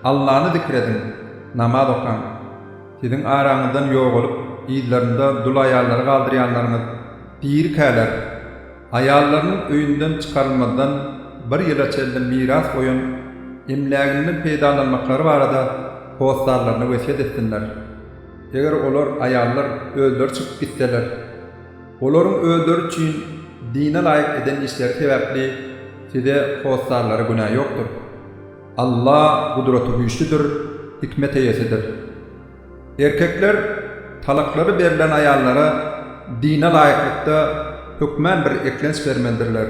Allah'ny zikir edin, namaz okaň. Sizin araňyzdan ýok bolup, ýyzlarynda dul aýallary galdyrýanlaryňyz dirkäler, aýallaryň öýünden çykarylmadan bir ýyla çelden miras goýan emläginden peýdalanmaklary barada howsarlaryny wesiýet etdiler. Eger olar aýallar özleri çykyp gitseler, olaryň özleri üçin dine laýyk eden işleri sebäpli size howsarlary günah ýokdur. Allah gudraty güýçlidir, hikmet eýesidir. Erkekler talaklary berilen aýallara dine laýyklykda hökmen bir eklenç bermendirler.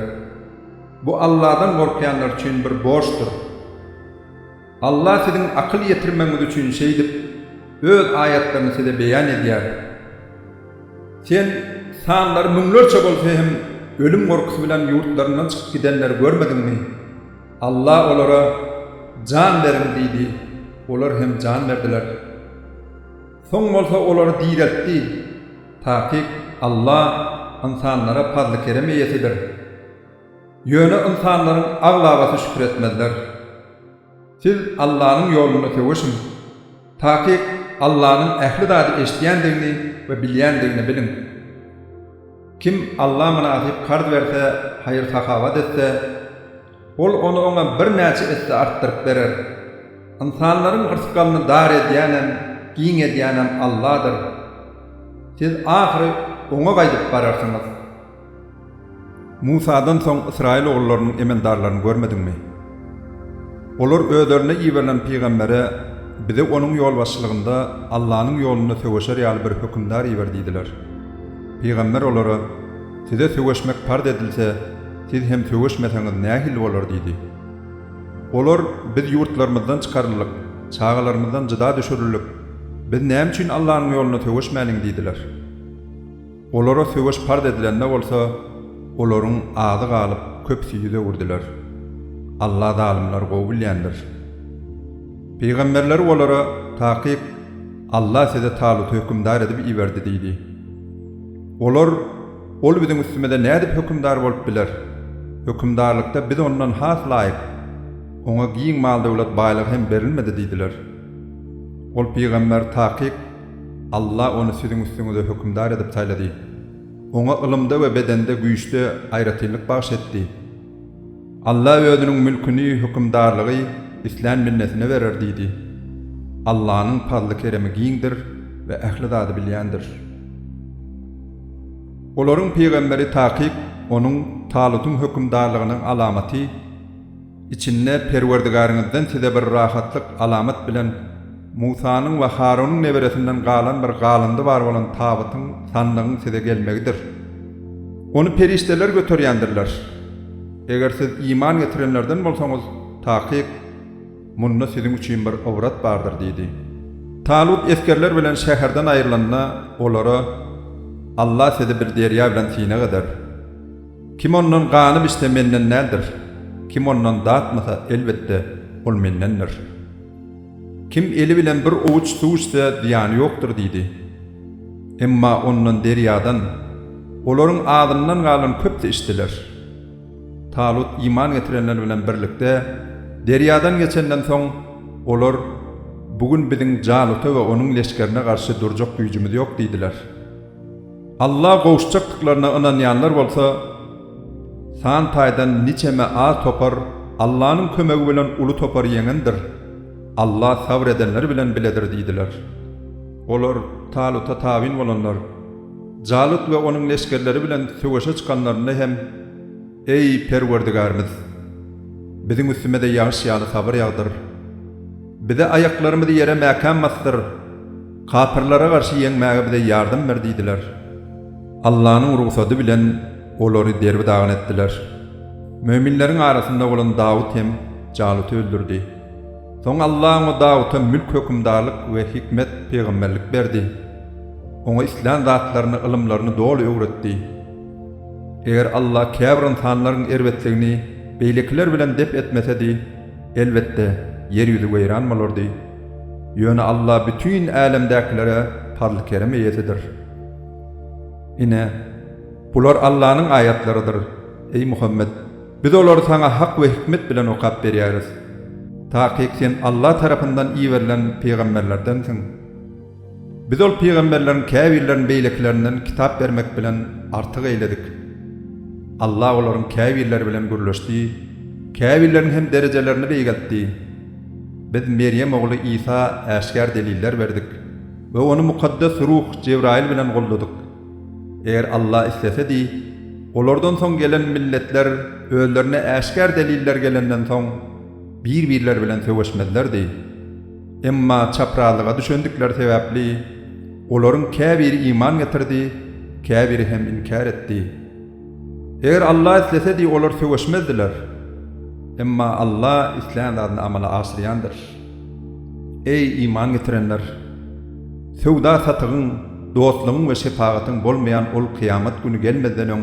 Bu Allah'dan korkyanlar üçin bir borçdur. Allah sizin akyl ýetirmeňiz üçin şeýdip öz ayetlerini size beýan edýär. Sen sanlar müňlerçe bolsa hem ölüm gorkusy bilen ýurtlaryndan çykyp gidenler görmediňmi? Allah olara can berin diýdi. Olar hem can berdiler. Soň bolsa olary diýretdi. Taky Allah insanlara fazla kerem eýesidir. Ýöne insanlaryň aglabaty şükür etmezler. Siz Allah'ın ýoluna sevişin. Taky Allah'ın ähli zady eşdiýändigini we bilýändigini bilin. Kim Allah münasip kard berse, hayır sahawat etse, ol onu ona bir näçe etse artdyryp berer. İnsanlaryň ırsykalyny dar edýänem, giň edýänem Allah'dır. Siz ahyry oňa gaýdyp bararsyňyz. Musa'dan soň Israil oğullarının emendarlaryny görmedingmi? Olar özlerine iýerilen peýgambere bize onun yol başçylygynda Allah'ın yoluna söwüşer ýaly bir hökümdar iýerdiler. Peýgamber olara size söwüşmek pard edilse, siz hem söwüşmeseňiz nähil bolar diýdi. Olar biz ýurtlarymyzdan çykarylyp, çağalarymyzdan jyda düşürilip, biz näme üçin Allah'ın yoluna söwüşmäliň diýdiler. Olara söwüş pard edilende bolsa, olaryň azy galyp köp süýüde urdiler. Allah zalimler gowulýandyr. Peýgamberler olara takyp Allah size Talut hökümdar edip iberdi diýdi. Olar ol biziň üstümede nädip hökümdar bolup biler? Hökümdarlykda biz ondan has laýyk. Oňa giň mal döwlet baýlygy hem berilmedi diýdiler. Ol peýgamber takyp Allah onu siziň üstüňizde hökümdar edip taýlady. Oňa ilmde we bedende güýçde aýratynlyk bagş etdi. Allah özüniň mülküni, hökümdarlygy İslam milletine berer diýdi. Allah'ın fadly keremi giňdir we ähli zady bilýändir. Olaryň peýgamberi takyp onuň Talutyň hökümdarlygynyň alamaty içinde Perwerdigaryňyzdan size bir rahatlyk alamat bilen Musanyň we Harunyň neberesinden galan bir galyndy bar bolan tabytyň sanlygyň size gelmegidir. Onu perişteler götürýändirler. Eger siz iman getirenlerden bolsaňyz takyp munna siziň üçin bir obrat bardyr diýdi. Talut eskerler bilen şäherden aýrylanda olara Allah sizi bir derýa bilen sine eder. Kim ondan ganyp işte menden nädir? Kim ondan datmasa elbetde ol mennendir. Kim eli bilen bir ovuç suw içse diýany ýokdur diýdi. Emma ondan derýadan olaryň adyndan galan köpde içdiler. Talut iman getirenler bilen birlikde deryadan geçenden soň olar bugün biziň Jaluta we onuň leşkerine garşy durjak güýjümiz ýok diýdiler. Allah gowuşjaklyklaryna inanýanlar bolsa, san taýdan niçeme az topar Allah'ın kömegi bilen ulu topar ýeňendir. Allah sabr edenler bilen biledir diýdiler. Olar Taluta tabin bolanlar, Jalut we onuň leşkerleri bilen söwüşe çykanlaryna hem ey Perwerdigarymyz, biziň üstümede ýağış ýaly sabr ýagdyr. Bize ayaklarymyzy ýere mäkan basdyr. Kapyrlara garşy ýeňmäge bize ýardym ber diýdiler. Allah'ın ruhsady bilen olary derbi dağın etdiler. Möminleriň arasynda bolan Dawud hem Jaluty öldürdi. Soň Allah o Dawuda mülk hökümdarlyk we hikmet peýgamberlik berdi. Oňa islam zatlaryny, ilmlaryny dolu öwretdi. Eger Allah käbir insanlaryň erwetligini beýlekler bilen dep etmesedi, elbette yer ýüzi weýran bolardy. Ýöne Allah bütün älemdäkilere fadly kerem eýetidir. Ine bular Allah'ın ayatlarydyr. Ey Muhammed, biz olary sana hak we hikmet bilen okap berýäris. Takyp sen Allah tarapyndan iýerilen peýgamberlerdensiň. Biz ol peýgamberleriň käbirleriň beýleklerinden kitap bermek bilen artyk eýledik. Allah olaryň käbirleri bilen gürleşdi, käbirleriň hem derejelerini beýgeltdi. Biz Meryem ogly İsa äşkär deliller berdik we onu mukaddes ruh Cebrail bilen golladyk. Eger Allah istesedi, olardan soň gelen milletler özlerine äşkär deliller gelenden soň bir-birler bilen söwüşmedilerdi. Emma çapralyga düşendikleri sebäpli olaryň käbiri iman getirdi, käbiri hem inkar etdi. Eger Allah istesedi olar söwüşmezdiler. Emma Allah İslam adyny amala aşyrýandyr. Ey iman getirenler! Sowda satygyň, dostlugyň we şefagatyň bolmaýan ol kıyamet günü gelmeden öň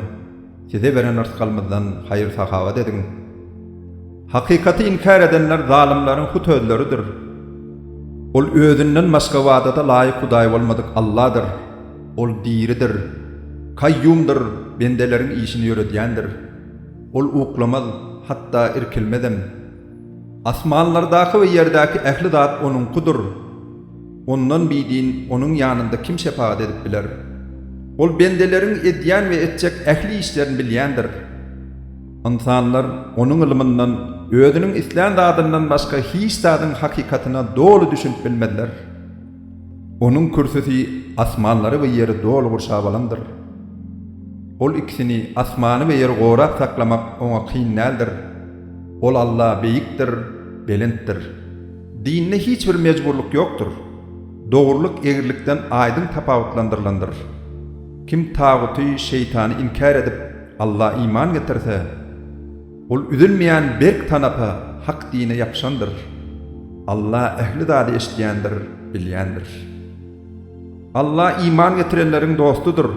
size beren ırsykalmyzdan haýyr sahawat ediň. Hakykaty inkar edenler zalimlaryň hutözleridir. Ol özünden başga wadata laýyk Hudaý bolmadyk Allah'dır. Ol diridir, kayyumdur, bendeleriň işini ýöretýändir. Ol uklamaz, hatta irkilmedem. Asmanlardaky we ýerdäki ähli zat onuňkudur. ondan bidiğin onun yanında kim şefaat edip biler? Ol bendelerin edýän we etjek ähli işlerini bilýändir. İnsanlar onun ilminden, özünün islan dadından başka hiç dadın hakikatına doğru düşünüp bilmediler. Onun kürsüsü asmanları ve yeri doğru kurşap alandır. Ol ikisini asmanı ve yeri gorap saklamak ona kıyın näldir. Ol Allah beyiktir, belentdir. Dinine hiçbir mecburluk yoktur. Doğruluk egirlikten aydın tapavutlandırlandır. Kim tağutu şeytanı inkar edip Allah'a iman getirse, ol üzülmeyen berk tanapa hak dine yapşandır. Allah ehli dadi eşdiyendir, bilyendir. Allah iman getirenlerin dostudur.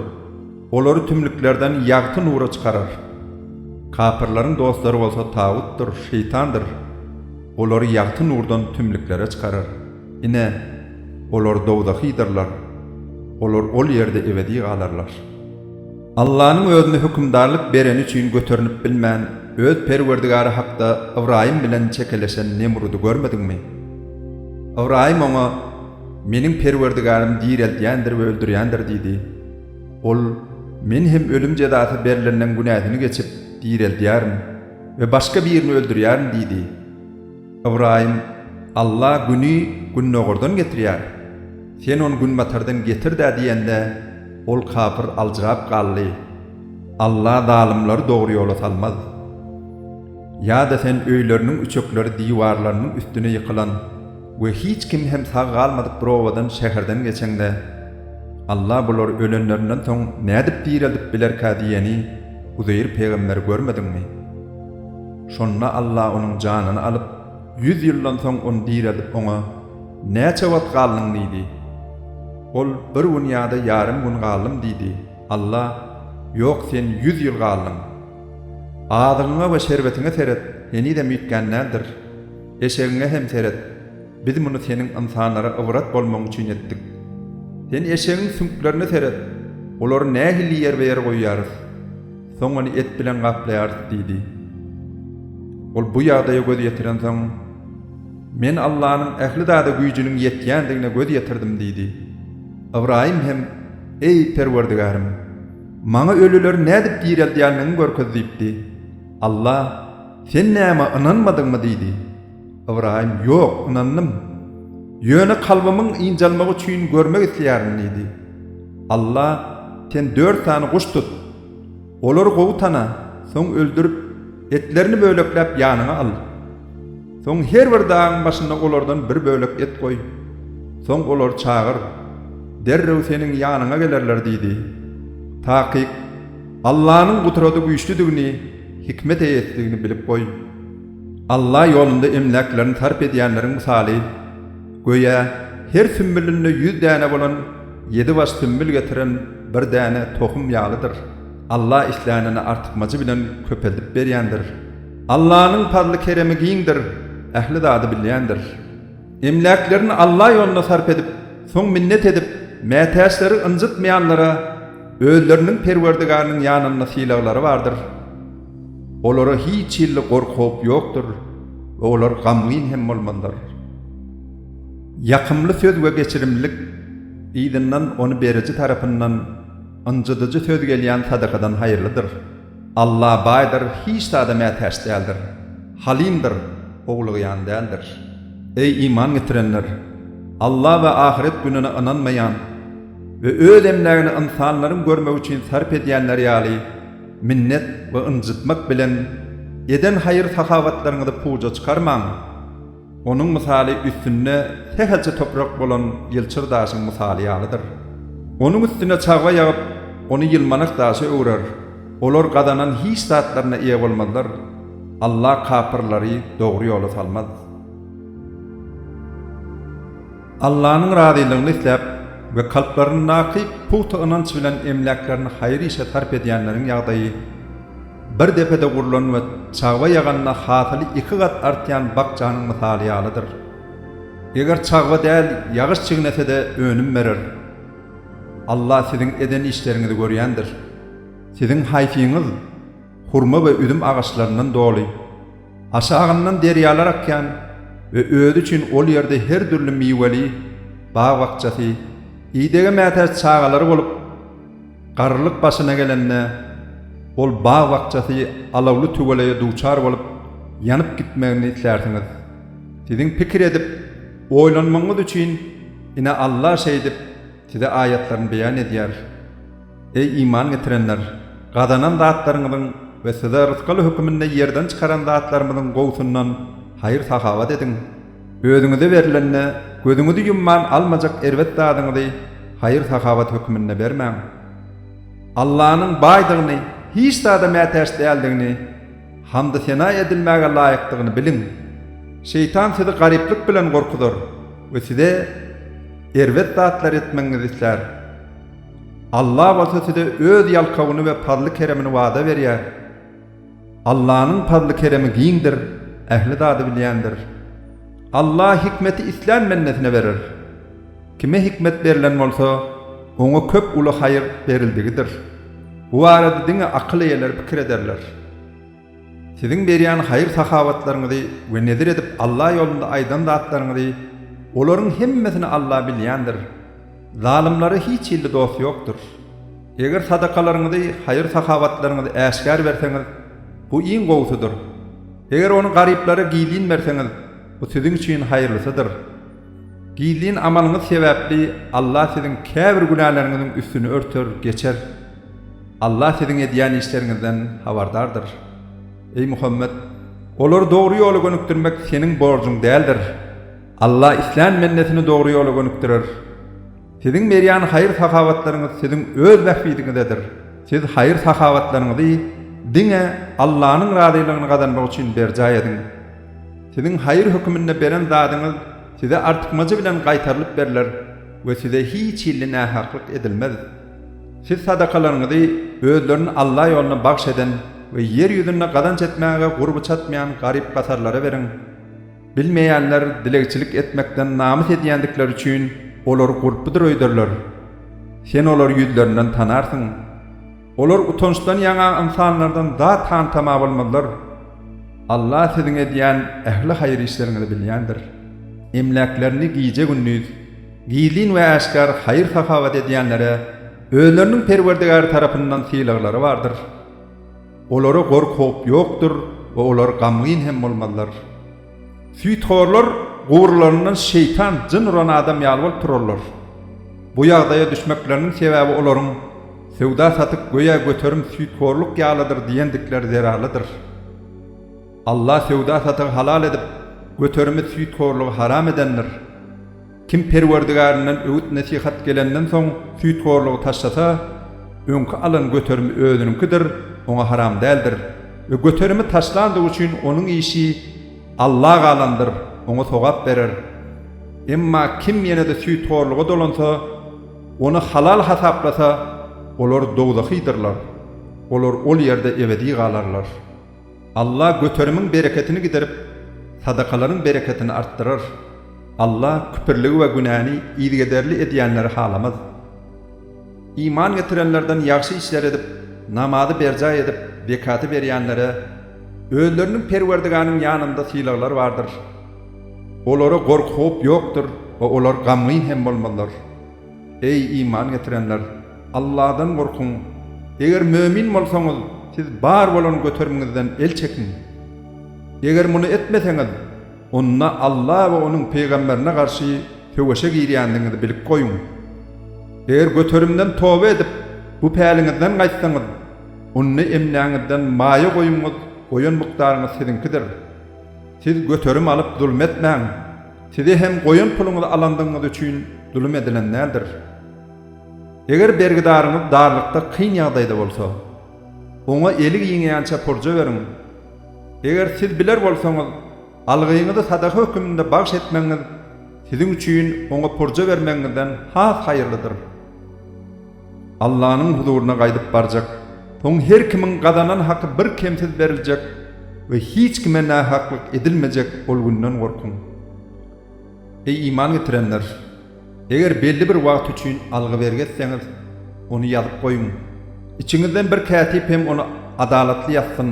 Olary tümlüklerden ýagty nura çıkarar. Kapırların dostları olsa tağuttur, şeytandır. Olary ýagty nurdan tümlüklere çıkarar. Ine olar dowdahydylar. Olar ol yerde ebedi galarlar. Allah'ın özüne hükümdarlık beren üçin götürünüp bilmän öz perwerdigary hakda Ibrahim bilen çekeleşen Nemrud'u görmedinmi? Ibrahim ona menin perwerdigarym direlýändir we öldürýändir diýdi. Ol men hem ölüm cezasy berilenden günähini geçip direlýärim we başga birini öldürýärim diýdi. Ibrahim Allah günü günnogordan getirýär. Sen on gün matardan getir-de diýende ol kapır aljyrap galdy. Allah zalimleri doğru yola salmaz. Ya da sen öýleriniň üçekleri diýwarlarynyň üstüne ýykylan we hiç kim hem sağ galmadyk prowadan şäherden geçende Allah bular ölenlerinden soň nädip diýeldip bilerkä diýeni Uzayr peýgamber görmedinmi? Şonna Allah onun janyny alyp 100 ýyldan soň onu diýeldip ona näçe wagt galdyň diýdi. Ol bir dünýäde ýarym gün galdym diýdi. Allah yok sen 100 ýyl galdың. Adyňa we şerbetiňe seret, seni de müýtgän nädir? Eşegiňe hem seret. Biz muny seniň insanlara ybrat bolmagy üçin etdik. Sen eşegiň sünklerini seret. Olary nähili ýer we ýer goýýarys. Soň onu et bilen gaplayarys diýdi. Ol bu ýagdaýa göz ýetiren soň men Allah'ın ähli zada güýjüniň ýetýändigine göz ýetirdim diýdi. Ibrahim hem ey perwerdigarym, maňa ölüler nädip diýeldýänini görkezipdi. Allah sen näme inanmadyňmy diýdi. Ibrahim yok inandym. Ýöne kalbymyň injalmagy üçin görmek isleýärim diýdi. Allah sen 4 tane guş tut. Olary gowutana, soň öldürüp etlerini bölekläp ýanyňa al. Soň her bir dağın başynda olardan bir bölek et koy. Soň olar çağır. Derrew seniň ýanyňa gelerler diýdi. Takyk Allah'ın gutrady güýçlüdigini, hikmet eýetdigini bilip koy. Allah ýolunda emleklerini sarp edýänleriň misaly, goýa her sümbülünde 100 däne bolan 7 baş sümbül getiren bir däne tohum ýalydyr. Allah islanyny artykmajy bilen köpeldip berýändir. Allah'ın fadly keremi giňdir, ähli zady bilýändir. Emleklerini Allah ýoluna sarp edip, soň minnet edip, mätäsleri ınjytmaýanlara özleriniň perwerdigarynyň ýanynda sylaglary bardyr. Olara hiç ýylly gorkup ýokdur. Olar gamgyn hem bolmadylar. Ýakymly söz we geçirimlik ýydynyň onu beriji tarapyndan ınjydyjy söz gelýän sadakadan haýyrlydyr. Allah baýdyr, hiç zada mätäs däldir. Halimdir, oglugyň däldir. Ey iman getirenler! Allah ve ahiret gününe inanmayan ve öz emlegini insanların görmek için sarp edýänler ýaly minnet ve ınjytmak bilen eden hayır sahavatlaryňyzy puja çıkarmaň. Onun misaly üstünde tehece toprak bolan ýylçyr daşyň misaly ýalydyr. Onun üstüne çagwa ýagyp, onu ýylmanak daşy öwrer. Olar gadanan hiç zatlaryna eýe bolmadylar. Allah kapyrlary dogry ýola salmaz. Allah'ın radylygyny isläp we kalplaryny nakyp puhta ynanç bilen emleklerini haýyr işe sarp edýänleriň ýagdaýy bir depede gurulan we çagwa ýaganna hatyly 2 gat artýan bakjanyň misaly ýalydyr. Eger çagwa däl ýagyş çygnese de önüm berer. Allah siziň eden işleriňizi görýändir. Siziň haýfyňyz hurma we üzüm agaçlaryndan doly. Aşagyndan derýalar akýan ve öýüd üçin ol ýerde her türlü miweli bağ vakçası, iýdege mätäç çağalary bolup, garlyk başyna gelende, ol bağ vakçası alawly tüweleýe duçar bolup, yanıp gitmegini islersiňiz. Siziň pikir edip, oýlanmaňyz üçin ine Allah şeýdip, size ayatlaryny beýan edýär. Ey iman getirenler, gadanan zatlaryňyzyň we size rızkyly hükmünde yerden çıkaran zatlarymyzyň gowsundan hayır sahavat edin. Özüňize berilenne, gözüňizi yumman almajak erwet dadyňyzy hayır sahavat hükmünde bermäň. Allah'ın baýdygyny, hiç zada mätäç däldigini, hamdy sena edilmäge laýykdygyny bilin. Şeytan sizi gariplik bilen gorkudur we size erwet zatlar etmeňizi isler. Allah bolsa size öz ýalkawyny we padly keremini wada berýär. Allah'ın padly keremi giňdir, ähli zady bilýändir. Allah hikmeti İslam mennetine verir. Kime hikmet berilen bolsa, oňa köp uly hayır berildigidir. Bu arada diňe akyl eýeler pikir ederler. Siziň berýän hayır sahavatlaryňyzy we nedir edip Allah ýolunda aýdan zatlaryňyzy, olaryň hemmesini Allah bilýändir. Zalimlary hiç ýyldy dost ýokdur. Eger sadakalaryňyzy, hayır sahavatlaryňyzy äşkär berseňiz, bu iň gowsudur. Eger onu garyplary giýlin berseňiz, bu siziň üçin haýyrlysydyr. Giýlin amalyňyz sebäpli Allah siziň käbir günahlarynızyň üstüni örter, geçer. Allah siziň edýän işleriňizden habardardyr. Ey Muhammed, olar dogry ýola gönükdirmek seniň borjun däldir. Allah İslam mennetini dogry ýola gönükdirer. Siziň berýän haýyr sahavatlaryňyz siziň öz wähbidiňizdir. Siz haýyr sahavatlaryňyzy diňe Allah'ın razylygyny gazanmak üçin berjay edin. Siziň haýyr hükmünde beren zadyňyz size artykmajy bilen gaýtarylyp beriler we size hiç ýylly nähaklyk edilmez. Siz sadakalaryňyzy özlerini Allah ýoluna bagş eden we yer ýüzüne gadanç etmäge gurby çatmaýan garyp gasarlara berin. Bilmeýänler dilegçilik etmekden namys edýändikleri üçin olary gurpdyr öýderler. Sen olary ýüzlerinden tanarsyň. Olar utançdan ýaňa insanlardan da tantama bolmadylar. Allah siziň edýän ähli haýyr işleriňizi bilýändir. Emlaklerini giýje günnüz, giýlin we äşkar haýyr sahavat edýänlere özleriniň Perwerdigar tarapyndan sylaglary bardyr. Olary gorkup ýokdur we olar gamgyn hem bolmadylar. Süýtgorlar gowurlaryndan şeytan, jin uran adam ýaly turarlar. Bu ýagdaýa düşmekleriniň sebäbi olaryň sewda satyp goýa göterim süýtgorluk ýalydyr diýendikleri zeralydyr. Allah sewda satyp halal edip göterimi süýtgorlugy haram edenler. Kim Perwerdigarynyň öwüt nasihat gelenden soň süýtgorlugy taşlasa, öňkü alan göterimi özünikidir, oňa haram däldir. We göterimi taşlandygy üçin onuň işi Allah galandyr, oňa sogap berer. Emma kim ýene-de süýtgorlugy dolansa, onu halal hasaplasa, olar dogdakydyrlar. Olar ol ýerde ebedi galarlar. Allah göterimiň bereketini giderip, sadakalaryň bereketini artdyrar. Allah küpürligi we günäni ýygyderli edýänleri halamaz. İman getirenlerden ýaxşy işler edip, namazy berjay edip, bekaty berýänlere özleriniň Perwerdiganyň ýanynda sylagylar bardyr. Olary gorkup ýokdur we olar gamgyn hem bolmadylar. Ey iman getirenler, Allah'dan gorkun. Eger mömin bolsaňyz, siz bar bolan göterimiňizden el çekin. Eger muny etmeseňiz, onna Allah we onuň peýgamberine garşy töweşe girýändiňizi bilip goýun. Eger göterimden toba edip bu päliňizden gaýtsaňyz, onni emläňizden maýa goýuňyz, goýan mukdaryňyz siziňkidir. Siz göterim alyp zulm etmäň. Size hem goýan puluňyzy alandyňyz üçin zulm edilen nädir? Eger bergidaryňyz darlykda kyn ýagdaýda bolsa, oňa elik ýeňýänçe porja berin. Eger siz biler bolsaňyz, algyňyzy sadaka hökmünde bagş etmeňiz siziň üçin oňa porja bermeňizden has haýyrlydyr. Allah'ın huzuruna gaýdyp barjak. Soň her kimiň gazanan haky bir kemsiz beriljek we hiç kime nähaklyk edilmejek bolgundan gorkun. Ey iman getirenler, eger belli bir wagt üçin algy bergetseňiz, onu ýazyp goýun. İçiňizden bir kätip hem onu adalatly ýazsyn.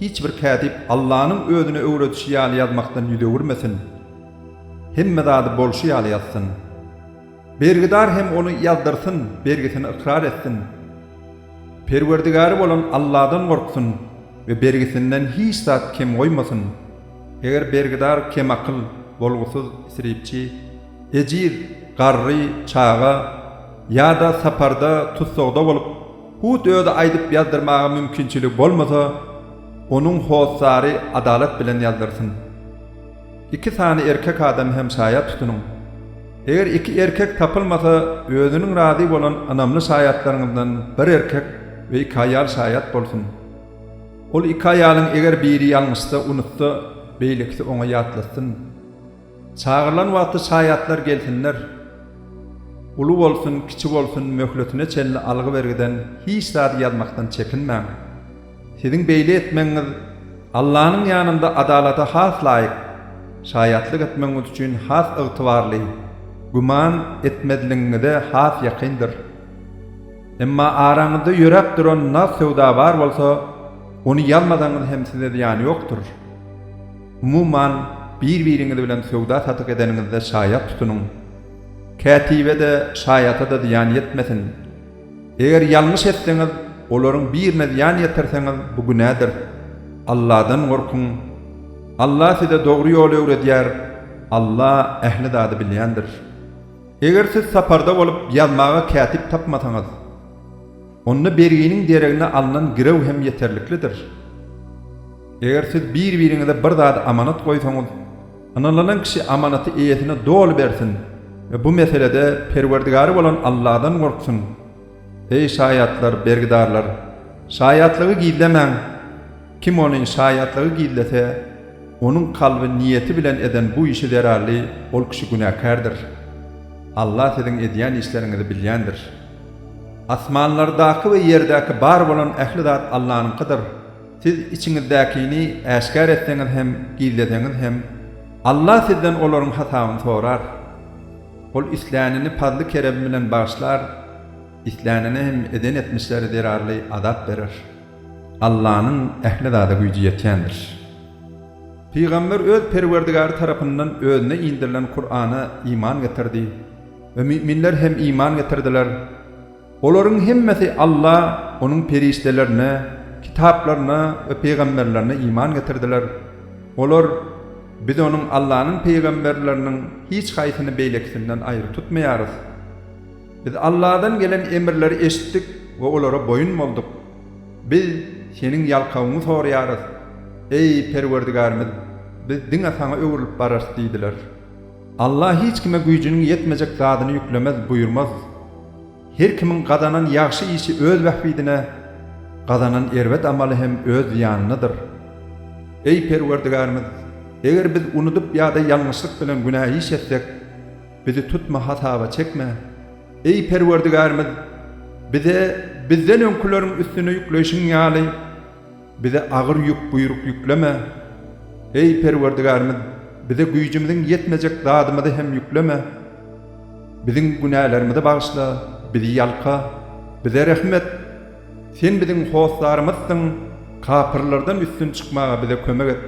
Hiç bir kätip Allah'ın özüne öwretişi ýaly ýazmakdan ýüdegürmesin. Hemme zady bolşy ýaly ýazsyn. Bergidar hem onu yazdırsın, bergisini ıkrar etsin. Perwerdigary bolan Allah'dan korksun ve bergisinden hiç zat kem koymasın. Eger bergidar kem akıl, bolgusuz, isripçi, ejir, garry, çağa ya da saparda, tutsogda bolup hut öde aydyp yazdırmağa mümkinçilik bolmasa, onun hossary adalet bilen yazdırsın. İki tane erkek adam hem şayat tutunun. Eger iki erkek tapılmasa, özünün razi bolan anamlı şayatlarından bir erkek ve iki ayal şayat bolsun. Ol iki ayalın eger biri yanlışsa unutsa, beyliksi ona yatlasın. Çağırlan wagty şayatlar gelsinler. Ulu bolsun, kiçi bolsun, möhletine çelli algı bergiden hiç zat yazmaktan çekinmeň. Sizin beýle etmeňiz Allah'ın yanında adalata has layık, şayatlyk etmeňiz üçin has ygtybarly, guman etmediliňizde has ýakyndyr. Emma araňyzda ýörek duran nas sowda bar bolsa, onu ýalmadaňyz hem size ýany ýokdur. Umuman bir-biriňiz bilen sowda satyk edeniňizde şayat tutunuň. Kätibe de şayata da ýan ýetmesin. Eger ýalňyş etseňiz, olaryň birine ýan ýeterseňiz bu günädir. Allah'dan korkun. Allah size doğru ýol öwredýär. Allah ähli zady bilýändir. Eger siz saparda bolup ýazmaga kätip tapmasaňyz, onu berginiň deregine alınan girew hem ýeterliklidir. Eger siz bir-biriňize bir zat amanat goýsaňyz, analanan kişi amanaty eýesine dol bersin ve bu meselede Perwerdigary bolan Allah'dan korksun. Ey şayatlar, bergidarlar, şayatlygy gizlemeň. Kim onun şayatlygy gizlese, onun kalbi niyeti bilen eden bu işi derarly, ol kişi günahkardır. Allah sizin edýän işleriňizi bilýändir. Asmanlardaky we ýerdaky bar bolan ähli zat Allah'nynkydyr. Siz içiňizdäkini äşkar etseňiz hem, gizleseňiz hem, Allah sizden olaryň hasabyny sorar. Ol islanyny fazly kerem bilen bağışlar, islanyny hem eden etmişleri derarly azap berer. Allah'ın ähli zada güýji ýetýändir. Peygamber öz Perwerdigary tarapyndan özüne indirilen Kur'ana iman getirdi ve müminler hem iman getirdiler. Olaryň hemmesi Allah, onun periştelerine, kitaplarına ve peygamberlerine iman getirdiler. Olar biz onun Allah'ın peygamberlerinin hiç haýsyny beýleksinden aýry tutmaýarys. Biz Allah'dan gelen emirleri eşitdik ve olara boyun bolduk. Biz senin yalkawyňy soraýarys. Ey Perwerdigarymyz, biz diňe saňa öwrülip baras diýdiler. Allah hiç kime güýjüniň ýetmejek zadyny ýüklemez buyurmaz. Her kimin gazanan ýaxşy işi öz wahidine, gazanan erwet amaly hem öz ýanynydyr. Ey Perwerdigarymyz, eger biz unutup ýa-da ýalňyşlyk bilen günah iş etsek, bizi tutma, hataba çekme. Ey Perwerdigarymyz, bizden öňküleriň üstüne ýükleşiň ýaly, bize agyr ýük buyruk yükleme. Ey Perwerdigarymyz, bize güýjümiziň ýetmejek zadymyzy hem yükleme. Biziň günahlarymyzy bagyşla, bizi ýalka, bize rahmet. Sen biziň hoslarymyzsyň, kapyrlardan üstün çykmaga bize kömek et.